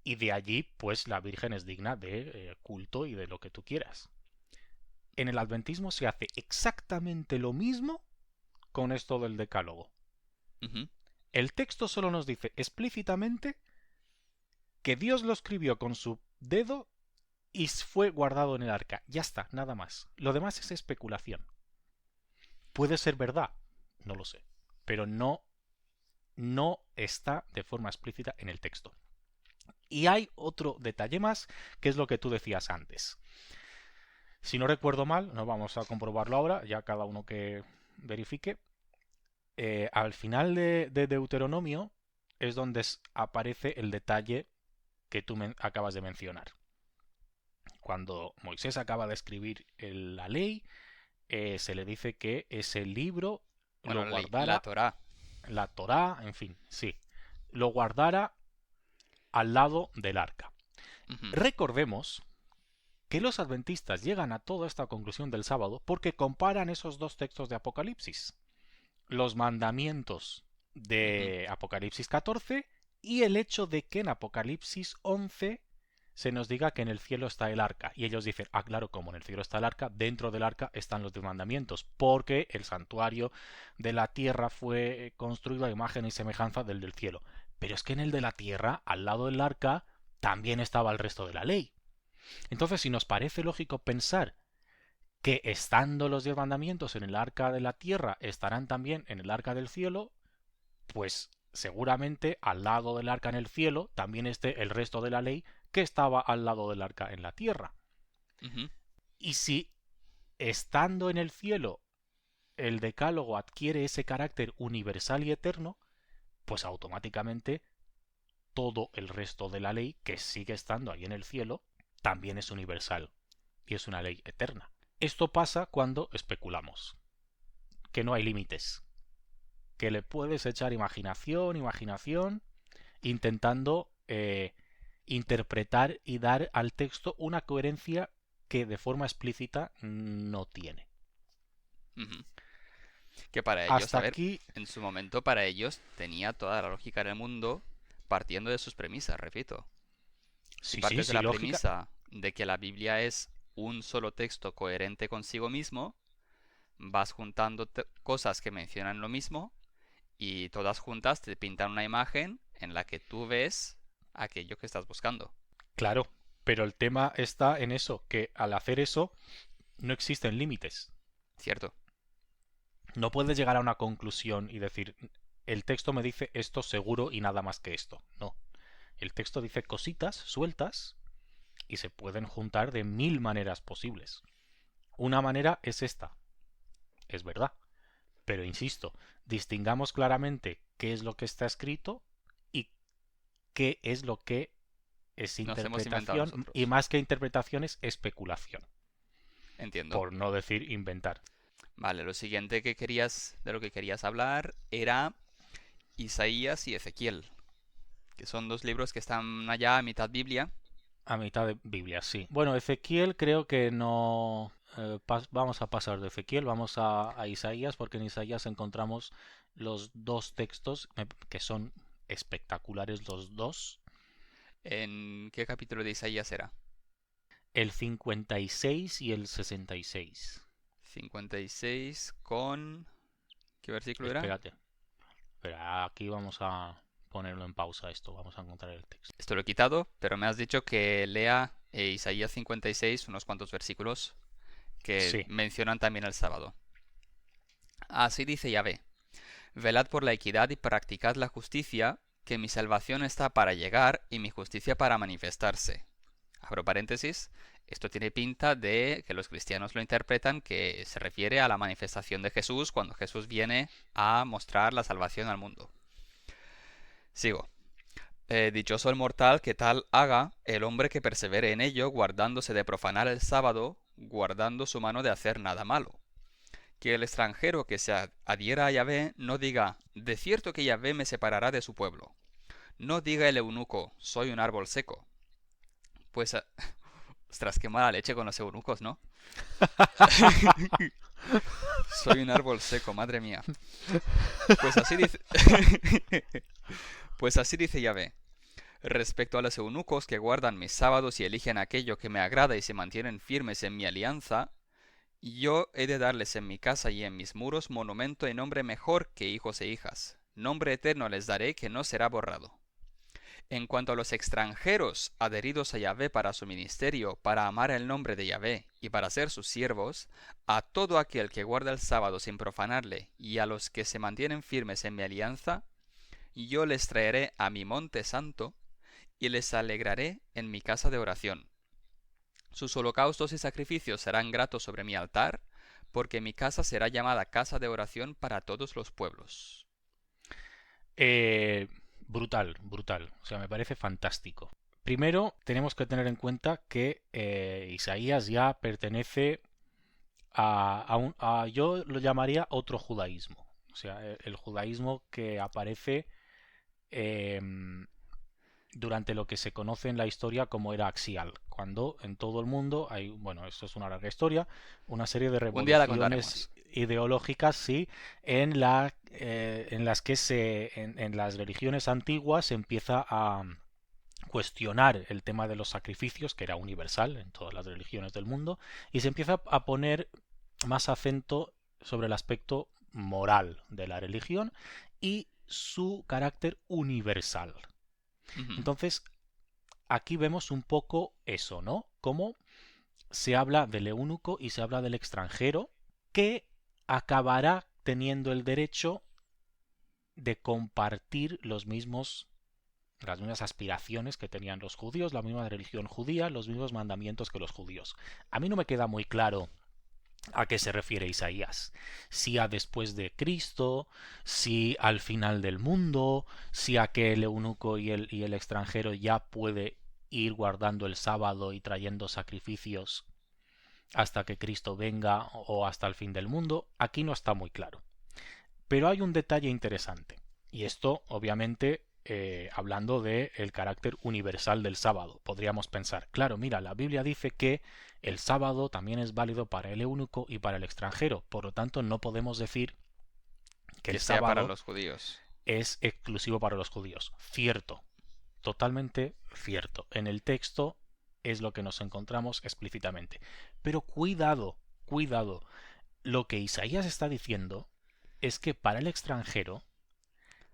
Y de allí, pues, la Virgen es digna de culto y de lo que tú quieras. En el adventismo se hace exactamente lo mismo con esto del decálogo. Ujú. El texto solo nos dice explícitamente que Dios lo escribió con su dedo y fue guardado en el arca. Ya está, nada más. Lo demás es especulación. Puede ser verdad, no lo sé, pero no está de forma explícita en el texto. Y hay otro detalle más, que es lo que tú decías antes. Si no recuerdo mal, no vamos a comprobarlo ahora, ya cada uno que verifique. Al final de Deuteronomio es donde aparece el detalle que tú acabas de mencionar. Cuando Moisés acaba de escribir la ley, se le dice que ese libro Bueno, lo la guardara, Torá. la Torá, en fin, sí, lo guardara al lado del arca. Ujú, Recordemos que los adventistas llegan a toda esta conclusión del sábado porque comparan esos dos textos de Apocalipsis. Los mandamientos ujú, de Apocalipsis 14 y el hecho de que en Apocalipsis 11 se nos diga que en el cielo está el arca. Y ellos dicen, ah, claro, como en el cielo está el arca, dentro del arca están los mandamientos, porque el santuario de la tierra fue construido a imagen y semejanza del cielo. Pero es que en el de la tierra, al lado del arca, también estaba el resto de la ley. Entonces, si nos parece lógico pensar que estando los 10 mandamientos en el arca de la tierra, estarán también en el arca del cielo, pues seguramente al lado del arca en el cielo también esté el resto de la ley que estaba al lado del arca en la tierra. ujú. Y si estando en el cielo el decálogo adquiere ese carácter universal y eterno, pues automáticamente todo el resto de la ley que sigue estando ahí en el cielo también es universal y es una ley eterna. Esto pasa cuando especulamos, que no hay límites, que le puedes echar imaginación, intentando interpretar y dar al texto una coherencia que de forma explícita no tiene. Ujú. Que para ellos, Hasta a ver, aquí, en su momento para ellos tenía toda la lógica del mundo partiendo de sus premisas, repito. Si sí, sí, partes de sí, la lógica, premisa de que la Biblia es un solo texto coherente consigo mismo, vas juntando cosas que mencionan lo mismo y todas juntas te pintan una imagen en la que tú ves aquello que estás buscando. claro, pero el tema está en eso, que al hacer eso no existen límites. ¿Cierto? No puedes llegar a una conclusión y decir, el texto me dice esto seguro y nada más que esto. No, el texto dice cositas sueltas y se pueden juntar de 1000 maneras posibles. Una manera es esta, es verdad. Pero insisto, distingamos claramente qué es lo que está escrito y qué es lo que es Nos hemos inventado interpretación y nosotros. más que interpretación es especulación, Entiendo. por no decir inventar. Vale, lo siguiente que querías, de lo que querías hablar era Isaías y Ezequiel, que son dos libros que están allá a mitad Biblia. A mitad de Biblia, sí. Bueno, Ezequiel creo que no... vamos a pasar de Ezequiel, vamos a Isaías, porque en Isaías encontramos los dos textos que son espectaculares los dos. ¿En qué capítulo de Isaías era? El 56 y el 66. 56 con... ¿Qué versículo era? Espérate. Espera, aquí vamos a ponerlo en pausa esto, vamos a encontrar el texto. Esto lo he quitado, pero me has dicho que lea Isaías 56, unos cuantos versículos que Sí, mencionan también el sábado. Así dice Yahvé: velad por la equidad y practicad la justicia, que mi salvación está para llegar y mi justicia para manifestarse. Abro paréntesis. Esto tiene pinta de que los cristianos lo interpretan que se refiere a la manifestación de Jesús cuando Jesús viene a mostrar la salvación al mundo. Sigo. Dichoso el mortal que tal haga el hombre que persevere en ello, guardándose de profanar el sábado, guardando su mano de hacer nada malo. Que el extranjero que se adhiera a Yahvé no diga, de cierto que Yahvé me separará de su pueblo. No diga el eunuco, soy un árbol seco. Pues, ostras, qué mala leche con los eunucos, ¿no? Soy un árbol seco, madre mía. Pues así dice, pues así dice Yahvé. Respecto a los eunucos que guardan mis sábados y eligen aquello que me agrada y se mantienen firmes en mi alianza, yo he de darles en mi casa y en mis muros monumento y nombre mejor que hijos e hijas. Nombre eterno les daré que no será borrado. En cuanto a los extranjeros adheridos a Yahvé para su ministerio, para amar el nombre de Yahvé y para ser sus siervos, a todo aquel que guarda el sábado sin profanarle y a los que se mantienen firmes en mi alianza, yo les traeré a mi monte santo y les alegraré en mi casa de oración. Sus holocaustos y sacrificios serán gratos sobre mi altar, porque mi casa será llamada casa de oración para todos los pueblos. eh, brutal, brutal. O sea, me parece fantástico. Primero, tenemos que tener en cuenta que Isaías ya pertenece yo lo llamaría otro judaísmo. O sea, el judaísmo que aparece eh, durante lo que se conoce en la historia como era axial, cuando en todo el mundo hay, bueno, esto es una larga historia, una serie de Un día la revoluciones contaremos. ideológicas, sí, en las que en las religiones antiguas se empieza a cuestionar el tema de los sacrificios, que era universal en todas las religiones del mundo, y se empieza a poner más acento sobre el aspecto moral de la religión y su carácter universal. Ujú. Entonces, aquí vemos un poco eso, ¿no? Cómo se habla del eunuco y se habla del extranjero que acabará teniendo el derecho de compartir las mismas aspiraciones que tenían los judíos, la misma religión judía, los mismos mandamientos que los judíos. A mí no me queda muy claro a qué se refiere Isaías. Si a después de Cristo, si al final del mundo, si a que el eunuco y el extranjero ya puede ir guardando el sábado y trayendo sacrificios hasta que Cristo venga o hasta el fin del mundo. Aquí no está muy claro. Pero hay un detalle interesante. Y esto, obviamente, hablando del carácter universal del sábado. Podríamos pensar, claro, mira, la Biblia dice que el sábado también es válido para el eunuco y para el extranjero. Por lo tanto, no podemos decir que Que el sea para sábado los judíos. es exclusivo para los judíos. Cierto, totalmente cierto. En el texto es lo que nos encontramos explícitamente. Pero cuidado, cuidado. Lo que Isaías está diciendo es que para el extranjero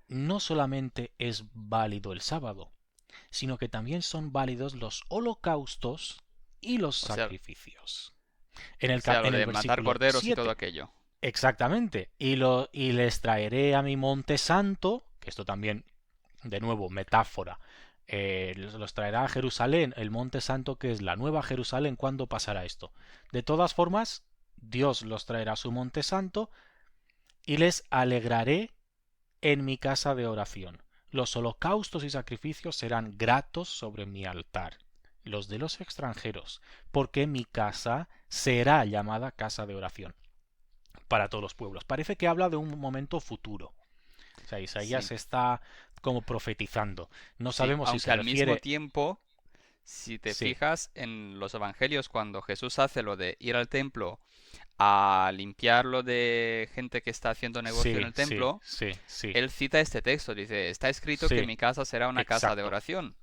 no solamente es válido el sábado, sino que también son válidos los holocaustos y los O sea, sacrificios. lo En el de matar versículo corderos y todo 7, aquello. exactamente, y les traeré a mi monte santo, que esto también, de nuevo, metáfora, los traerá a Jerusalén, el monte santo que es la nueva Jerusalén. ¿Cuándo pasará esto? De todas formas, Dios los traerá a su monte santo y les alegraré en mi casa de oración. Los holocaustos y sacrificios serán gratos sobre mi altar, los de los extranjeros, porque mi casa será llamada casa de oración para todos los pueblos. Parece que habla de un momento futuro. O sea, Sí, Isaías está como profetizando. No sí. sabemos si Aunque se al mismo refiere... tiempo, si te Sí, fijas en los evangelios, cuando Jesús hace lo de ir al templo a limpiarlo de gente que está haciendo negocio en sí, el sí, templo, sí, sí, él cita este texto. Dice, está escrito que sí, mi casa será una casa de exacto, oración.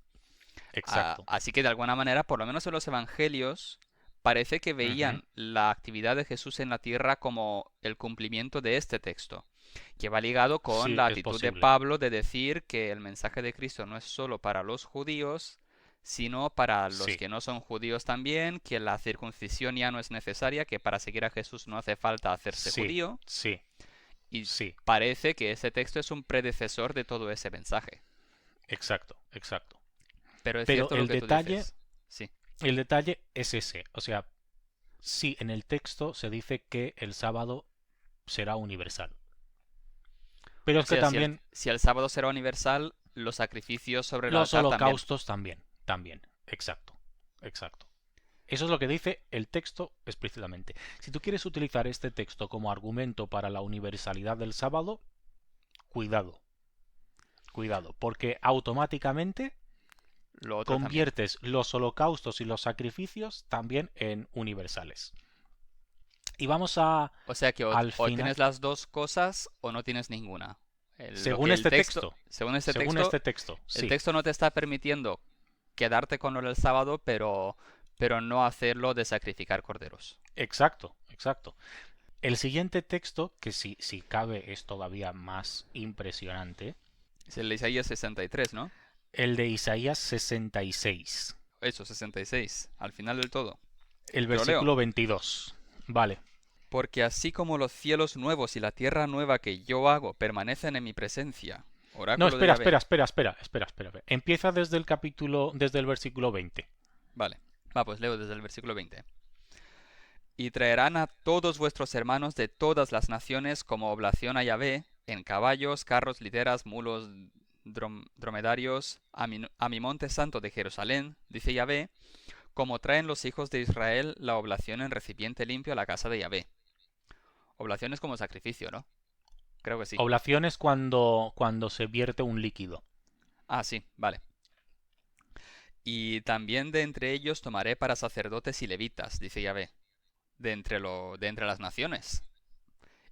exacto. Así que de alguna manera, por lo menos en los evangelios, parece que Ujú. veían la actividad de Jesús en la tierra como el cumplimiento de este texto, que va ligado con Sí, la es actitud de posible. Pablo de decir que el mensaje de Cristo no es solo para los judíos, sino para los Sí, que no son judíos también, que la circuncisión ya no es necesaria, que para seguir a Jesús no hace falta hacerse sí, judío, sí, y sí, parece que ese texto es un predecesor de todo ese mensaje. exacto, exacto. Pero es Pero cierto lo que tú dices. Sí. el detalle es ese. O sea, sí, en el texto se dice que el sábado será universal. Pero O es que sea, también si el sábado será universal, los sacrificios sobre el los altar también. holocaustos también, también. Exacto, exacto. Eso es lo que dice el texto explícitamente. Si tú quieres utilizar este texto como argumento para la universalidad del sábado, cuidado, cuidado, porque automáticamente Lo otro también. conviertes los holocaustos y los sacrificios también en universales. Y vamos O sea que al o final, tienes las dos cosas o no tienes ninguna. Lo según que el este texto, texto, según este texto, el sí, texto no te está permitiendo quedarte con lo del sábado, pero no hacerlo de sacrificar corderos. exacto, exacto. El siguiente texto, que si cabe es todavía más impresionante, Es el de Isaías 63, ¿no? el de Isaías 66, Eso, 66, al final del todo. el Te lo leo. versículo 22. Vale. Porque así como los cielos nuevos y la tierra nueva que yo hago permanecen en mi presencia, No, oráculo de espera, Yahvé. espera, espera, espera, espera, espera. Empieza desde el capítulo, desde el versículo 20. Vale, va, pues leo desde el versículo 20. Y traerán a todos vuestros hermanos de todas las naciones como oblación a Yahvé, en caballos, carros, literas, mulos, dromedarios, a mi monte santo de Jerusalén, dice Yahvé, como traen los hijos de Israel la oblación en recipiente limpio a la casa de Yahvé. Oblación es como sacrificio, ¿no? Creo que sí. Oblación es cuando se vierte un líquido. Ah, sí, vale. Y también de entre ellos tomaré para sacerdotes y levitas, dice Yahvé, de entre las naciones.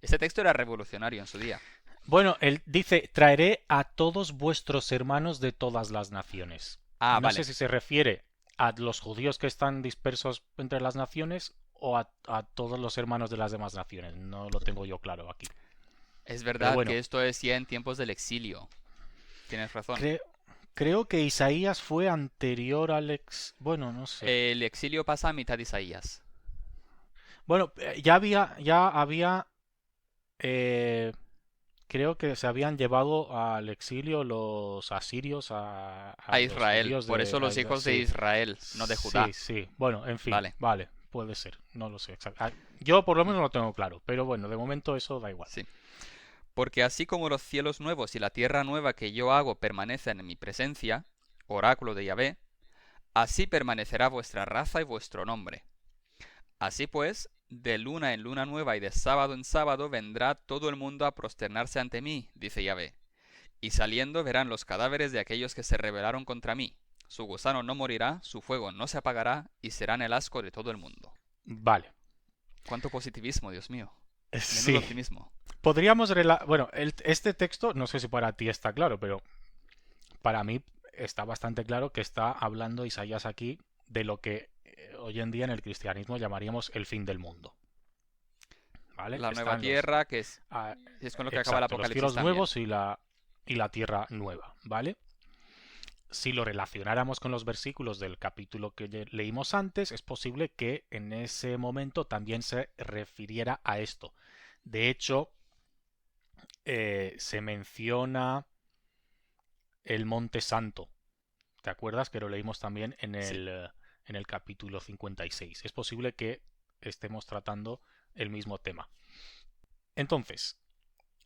Ese texto era revolucionario en su día. Bueno, él dice, traeré a todos vuestros hermanos de todas las naciones. Ah, No sé vale. si se refiere a los judíos que están dispersos entre las naciones o a todos los hermanos de las demás naciones. No lo tengo yo claro aquí. Es Pero verdad que bueno, esto es ya en tiempos del exilio. Tienes razón. cre- creo que Isaías fue anterior al ex... Bueno, no sé. El exilio pasa a mitad de Isaías. Bueno, ya había, eh, creo que se habían llevado al exilio los asirios a A los Israel. judíos Por eso los hijos de sí, Israel, no de sí, Judá. sí. Bueno, en fin, Vale, vale, puede ser, no lo sé exacto. Yo por lo menos lo tengo claro, pero bueno, de momento eso da igual. sí. Porque así como los cielos nuevos y la tierra nueva que yo hago permanecen en mi presencia, oráculo de Yahvé, así permanecerá vuestra raza y vuestro nombre. Así pues, de luna en luna nueva y de sábado en sábado vendrá todo el mundo a prosternarse ante mí, dice Yahvé. Y saliendo verán los cadáveres de aquellos que se rebelaron contra mí. Su gusano no morirá, su fuego no se apagará, y serán el asco de todo el mundo. Vale, Cuánto positivismo, Dios mío. Menudo sí. optimismo. Podríamos bueno, este texto, no sé si para ti está claro, pero para mí está bastante claro que está hablando Isaías aquí de lo que hoy en día en el cristianismo llamaríamos el fin del mundo. ¿Vale? La nueva Están los, tierra, que es, ah, es con lo que acaba el exacto, los Apocalipsis cielos también. nuevos y la tierra nueva, ¿vale? Si lo relacionáramos con los versículos del capítulo que leímos antes, es posible que en ese momento también se refiriera a esto. De hecho, se menciona el Monte Santo. ¿Te acuerdas que lo leímos también Sí. en el capítulo 56? Es posible que estemos tratando el mismo tema. Entonces,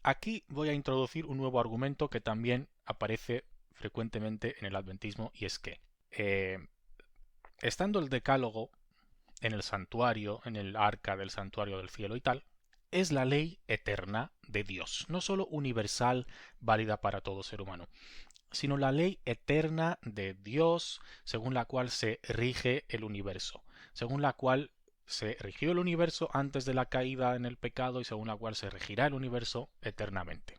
aquí voy a introducir un nuevo argumento que también aparece frecuentemente en el adventismo y es que, estando el decálogo en el santuario, en el arca del santuario del cielo y tal, es la ley eterna de Dios, no solo universal, válida para todo ser humano, sino la ley eterna de Dios, según la cual se rige el universo, según la cual se rigió el universo antes de la caída en el pecado y según la cual se regirá el universo eternamente.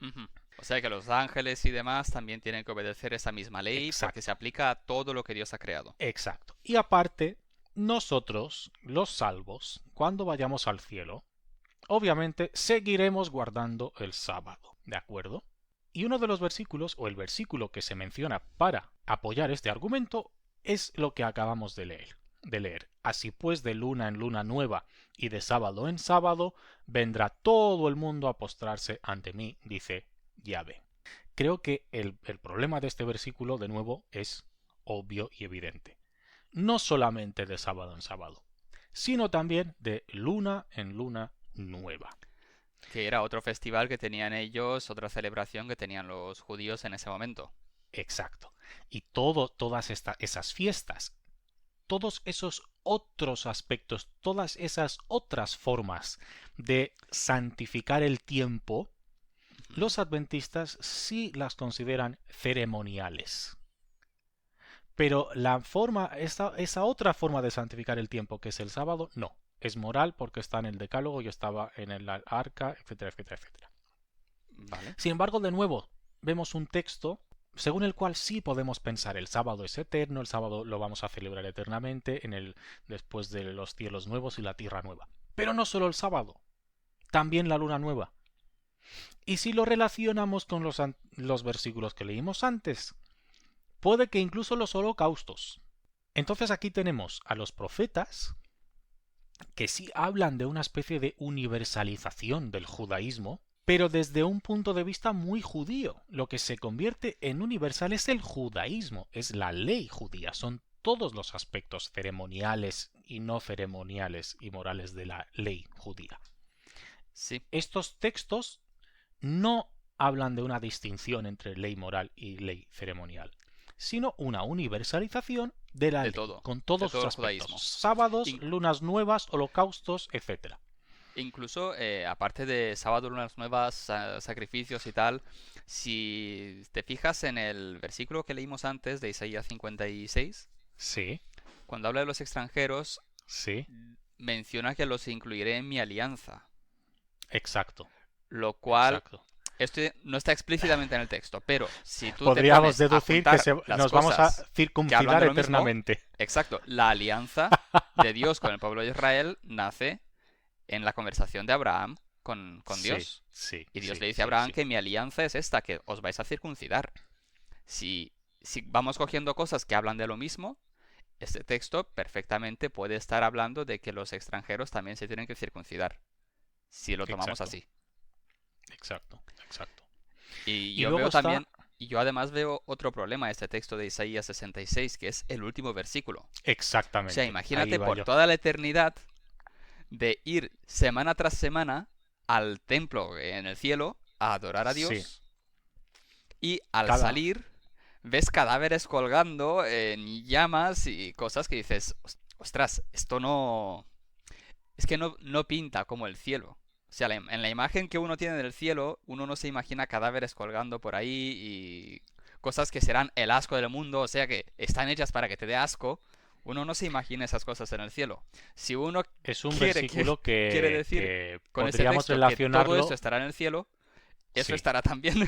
Ujú. O sea que los ángeles y demás también tienen que obedecer esa misma ley porque se Exacto, aplica a todo lo que Dios ha creado. exacto. Y aparte, nosotros, los salvos, cuando vayamos al cielo, obviamente seguiremos guardando el sábado, ¿de acuerdo? Y uno de los versículos, o el versículo que se menciona para apoyar este argumento, es lo que acabamos de leer. Así pues, de luna en luna nueva y de sábado en sábado, vendrá todo el mundo a postrarse ante mí, dice Yahvé. Creo que el problema de este versículo, de nuevo, es obvio y evidente. No solamente de sábado en sábado, sino también de luna en luna nueva. Que era otro festival que tenían ellos, otra celebración que tenían los judíos en ese momento. Exacto. Y todas esas fiestas, todos esos otros aspectos, todas esas otras formas de santificar el tiempo, Ujú. los adventistas sí las consideran ceremoniales. Pero esa otra forma de santificar el tiempo, que es el sábado, no. Es moral porque está en el decálogo y estaba en el arca, etcétera, etcétera, etcétera. Vale. Sin embargo, de nuevo, vemos un texto según el cual sí podemos pensar el sábado es eterno, el sábado lo vamos a celebrar eternamente después de los cielos nuevos y la tierra nueva. Pero no solo el sábado, también la luna nueva. Y si lo relacionamos con los versículos que leímos antes, puede que incluso los holocaustos. Entonces aquí tenemos a los profetas que sí hablan de una especie de universalización del judaísmo, pero desde un punto de vista muy judío. Lo que se convierte en universal es el judaísmo, es la ley judía, son todos los aspectos ceremoniales y no ceremoniales y morales de la ley judía. Sí, Estos textos no hablan de una distinción entre ley moral y ley ceremonial, sino una universalización de la ley, con de todos sus todo el aspectos, judaísmo. sábados, In- lunas nuevas, holocaustos, etc. incluso, aparte de sábado, lunas nuevas, sacrificios y tal, si te fijas en el versículo que leímos antes de Isaías 56, Sí, cuando habla de los extranjeros, sí, menciona que los incluiré en mi alianza, exacto, lo cual exacto. esto no está explícitamente en el texto, pero si tú te Podríamos pones a deducir que juntar las nos vamos a cosas que hablan circuncidar de lo mismo, eternamente. exacto, la alianza de Dios con el pueblo de Israel nace en la conversación de Abraham con Sí, Dios. sí, Y Dios sí, le dice a sí, Abraham sí. que mi alianza es esta, que os vais a circuncidar. Si vamos cogiendo cosas que hablan de lo mismo, este texto perfectamente puede estar hablando de que los extranjeros también se tienen que circuncidar, si lo tomamos Exacto, así. exacto, exacto. Y Y yo luego veo está también, y yo además veo otro problema en este texto de Isaías 66, que es el último versículo. O sea, exactamente, ahí imagínate va por yo. toda la eternidad de ir semana tras semana al templo en el cielo a adorar a Sí, Dios y al cada... salir ves cadáveres colgando en llamas y cosas que dices, ostras, esto no... Es que no pinta como el cielo. O sea, en la imagen que uno tiene del cielo, uno no se imagina cadáveres colgando por ahí y cosas que serán el asco del mundo, o sea que están hechas para que te dé asco. Uno no se imagina esas cosas en el cielo. Si uno Es un quiere, versículo quiere decir que con ese podríamos texto que todo esto relacionarlo. estará en el cielo, eso Sí, estará también.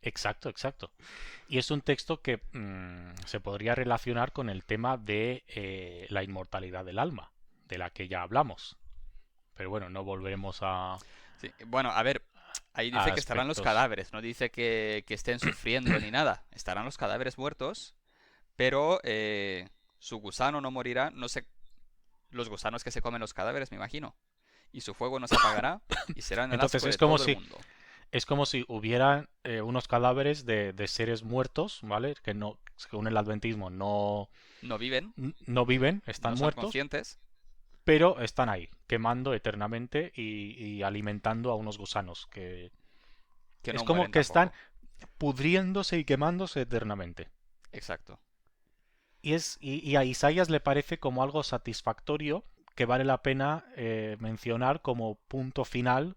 exacto, exacto. Y es un texto que se podría relacionar con el tema de la inmortalidad del alma, de la que ya hablamos. Pero bueno, no volveremos Sí, bueno, a ver, ahí a dice que estarán los aspectos. cadáveres, no dice que estén sufriendo ni nada. Estarán los cadáveres muertos, pero su gusano no morirá, no sé, los gusanos que se comen los cadáveres, me imagino. Y su fuego no se apagará y será en el Entonces asco de todo el mundo. es como si hubieran unos cadáveres de seres muertos, ¿vale? Que no, según el adventismo, No viven, no viven, están no son muertos, conscientes, pero están ahí, quemando eternamente y alimentando a unos gusanos que que es no como mueren que están tampoco. pudriéndose y quemándose eternamente. Exacto. Y a Isaías le parece como algo satisfactorio que vale la pena mencionar como punto final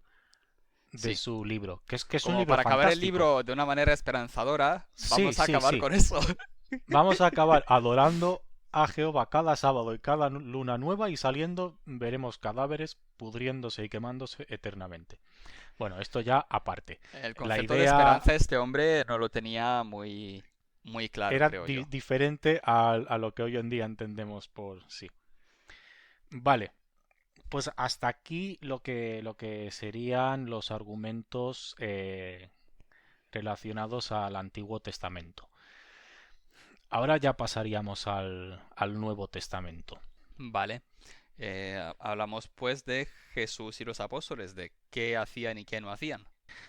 de Sí. su libro, que es un Como libro para acabar el fantástico. libro de una manera esperanzadora, Sí, vamos a sí, acabar sí. con eso. Vamos a acabar adorando a Jehová cada sábado y cada luna nueva y saliendo veremos cadáveres pudriéndose y quemándose eternamente. Bueno, esto ya aparte. El La concepto de idea esperanza este hombre no lo tenía muy claro, era creo yo. diferente a lo que hoy en día entendemos por sí. Vale, pues hasta aquí lo que serían los argumentos relacionados al Antiguo Testamento. Ahora ya pasaríamos al Nuevo Testamento. Vale. Hablamos pues de Jesús y los apóstoles, de qué hacían y qué no hacían.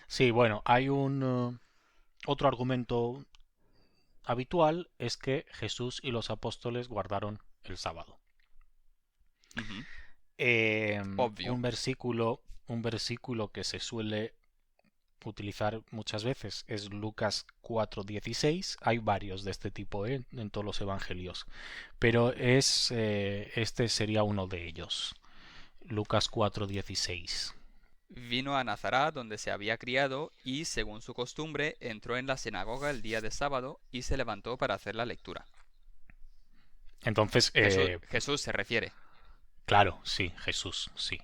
Sí, bueno, hay un otro argumento habitual es que Jesús y los apóstoles guardaron el sábado. Ujú. Eh, Obvio. un versículo que se suele utilizar muchas veces es Lucas 4:16. Hay varios de este tipo en todos los evangelios, pero este sería uno de ellos. Lucas 4:16. Vino a Nazaret, donde se había criado, y, según su costumbre, entró en la sinagoga el día de sábado y se levantó para hacer la lectura. Entonces, Jesús se refiere. claro, sí, Jesús, sí.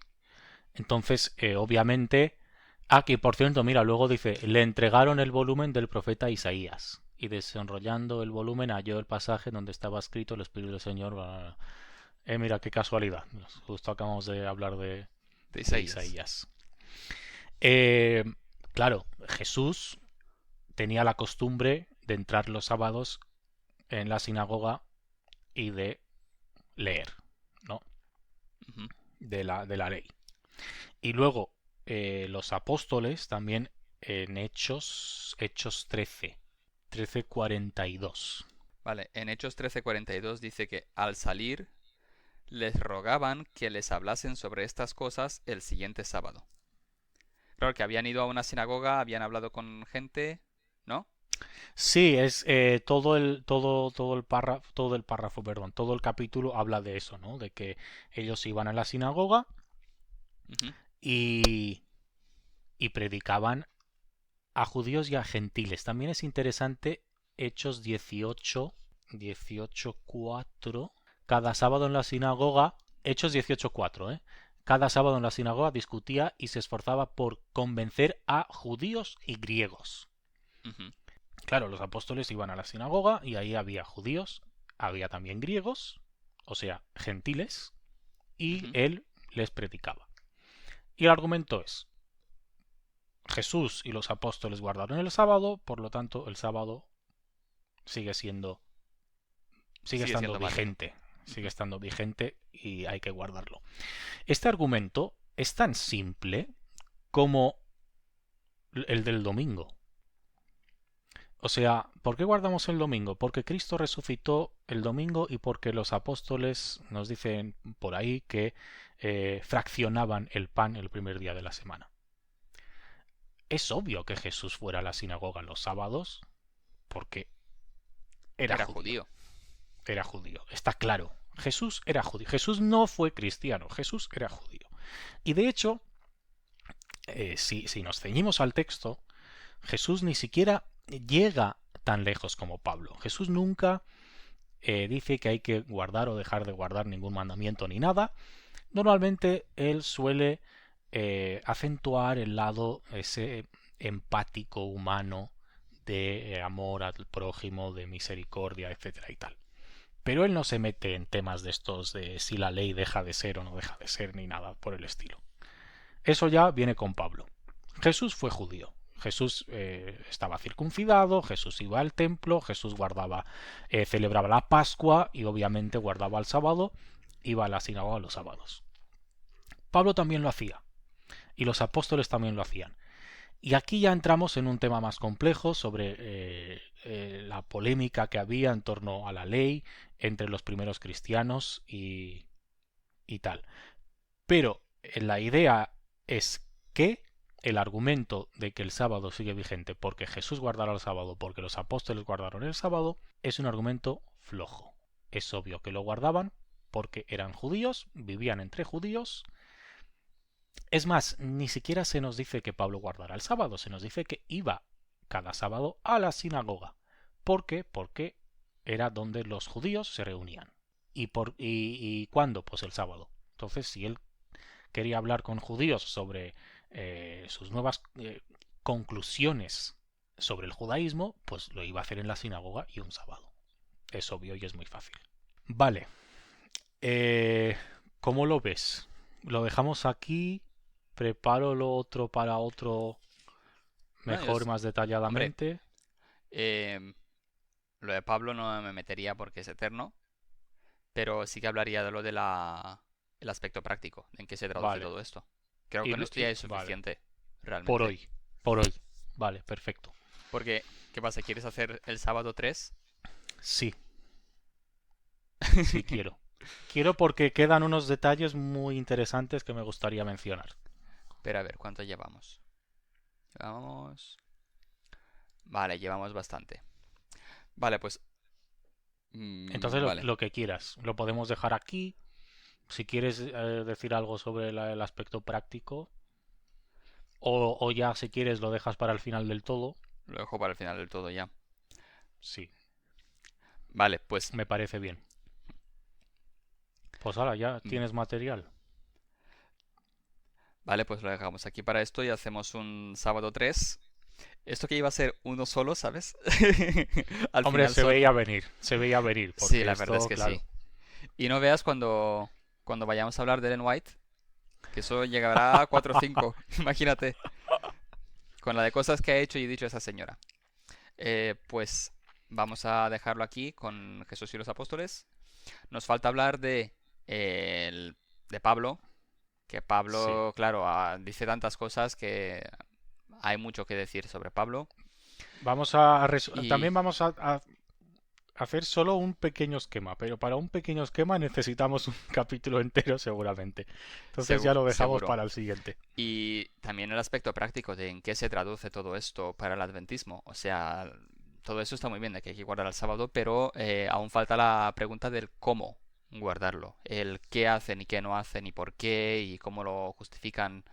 Entonces, obviamente, aquí, por cierto, mira, luego dice, le entregaron el volumen del profeta Isaías. Y desenrollando el volumen halló el pasaje donde estaba escrito el Espíritu del Señor. Mira, qué casualidad. Justo acabamos de hablar De de Isaías. Isaías. Eh, claro, Jesús tenía la costumbre de entrar los sábados en la sinagoga y de leer, ¿no? Ujú. De la ley. Y luego los apóstoles también en Hechos 13:42. Vale, en Hechos 13:42 dice que al salir les rogaban que les hablasen sobre estas cosas el siguiente sábado. Claro que habían ido a una sinagoga, habían hablado con gente, ¿no? Sí, es todo el párrafo, perdón, todo el capítulo habla de eso, ¿no? De que ellos iban a la sinagoga Ujú. y, y predicaban a judíos y a gentiles. También es interesante Hechos 18:4. Cada sábado en la sinagoga, Hechos 18:4, cada sábado en la sinagoga discutía y se esforzaba por convencer a judíos y griegos. Ujú, Claro, los apóstoles iban a la sinagoga y ahí había judíos, había también griegos, o sea, gentiles, y ujú. él les predicaba. Y el argumento es, Jesús y los apóstoles guardaron el sábado, por lo tanto el sábado sigue siendo, sigue Sigue estando siendo válido. vigente, sigue Ujú. estando vigente y hay que guardarlo. Este argumento es tan simple como el del domingo. O sea, ¿por qué guardamos el domingo? Porque Cristo resucitó el domingo y porque los apóstoles nos dicen por ahí que fraccionaban el pan el primer día de la semana. Es obvio que Jesús fuera a la sinagoga los sábados porque era Era judío. judío. Era judío, está claro. Jesús era judío. Jesús no fue cristiano, Jesús era judío. Y de hecho, si nos ceñimos al texto, Jesús ni siquiera llega tan lejos como Pablo. Jesús nunca dice que hay que guardar o dejar de guardar ningún mandamiento ni nada. Normalmente él suele acentuar el lado ese empático humano de amor al prójimo, de misericordia, etcétera y tal. Pero él no se mete en temas de estos de si la ley deja de ser o no deja de ser ni nada por el estilo. Eso ya viene con Pablo. Jesús fue judío. Jesús estaba circuncidado, Jesús iba al templo, Jesús celebraba la Pascua y obviamente guardaba el sábado, iba a la sinagoga los sábados. Pablo también lo hacía y los apóstoles también lo hacían. Y aquí ya entramos en un tema más complejo sobre la polémica que había en torno a la ley entre los primeros cristianos y tal. Pero la idea es que el argumento de que el sábado sigue vigente porque Jesús guardará el sábado, porque los apóstoles guardaron el sábado, es un argumento flojo. Es obvio que lo guardaban porque eran judíos, vivían entre judíos. Es más, ni siquiera se nos dice que Pablo guardara el sábado, se nos dice que iba cada sábado a la sinagoga. ¿Por qué? Porque era donde los judíos se reunían. ¿Y cuándo? Pues el sábado. Entonces, si él quería hablar con judíos sobre sus nuevas conclusiones sobre el judaísmo, pues lo iba a hacer en la sinagoga y un sábado. Es obvio y es muy fácil. Vale. Eh, ¿Cómo lo ves? ¿Lo dejamos aquí? ¿Preparo lo otro para otro Bueno, mejor, más hombre, detalladamente? em, lo de Pablo no me metería porque es eterno, pero sí que hablaría de lo de el aspecto práctico, en qué se traduce Vale. todo esto. Creo que esto ya es Vale. suficiente, Por realmente. hoy. Por hoy. Vale, perfecto. Porque, ¿qué pasa? ¿Quieres hacer el sábado 3? Sí, sí quiero. Quiero porque quedan unos detalles muy interesantes que me gustaría mencionar. Pero a ver, ¿cuánto llevamos? Llevamos... Vale, llevamos bastante. Vale, pues... Entonces vale. lo que quieras. Lo podemos dejar aquí. Si quieres decir algo sobre el aspecto práctico. O ya si quieres lo dejas para el final del todo. Lo dejo para el final del todo ya. Sí, Vale, pues... me parece bien. Pues ahora ya mm, tienes material. Vale, pues lo dejamos aquí para esto y hacemos un sábado 3. Esto que iba a ser uno solo, ¿sabes? Al Hombre, final son... se veía venir, Sí, porque la verdad es esto, que claro. sí. Y no veas cuando vayamos a hablar de Ellen White, que eso llegará a 4 o 5, imagínate, con la de cosas que ha hecho y dicho esa señora. Pues vamos a dejarlo aquí con Jesús y los apóstoles. Nos falta hablar de Pablo, que Sí. Pablo, claro, dice tantas cosas que hay mucho que decir sobre Pablo. Y También vamos a hacer solo un pequeño esquema, pero para un pequeño esquema necesitamos un capítulo entero seguramente. Entonces ya lo dejamos seguro. para el siguiente. Y también el aspecto práctico de en qué se traduce todo esto para el adventismo. O sea, todo eso está muy bien de que hay que guardar el sábado, pero aún falta la pregunta del cómo guardarlo. El qué hacen y qué no hacen y por qué y cómo lo justifican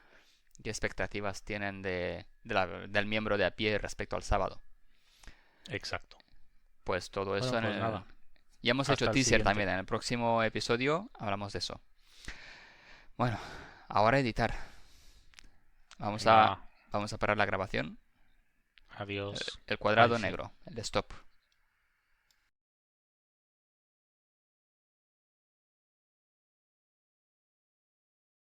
qué expectativas tienen del miembro de a pie respecto al sábado. Exacto. Pues todo eso Bueno, pues nada. Ya hemos hecho Hasta el teaser siguiente. también. En el próximo episodio hablamos de eso. Bueno, ahora editar. Vamos a, Venga, vamos a parar la grabación. adiós. El Bye, cuadrado sí. negro, el de stop.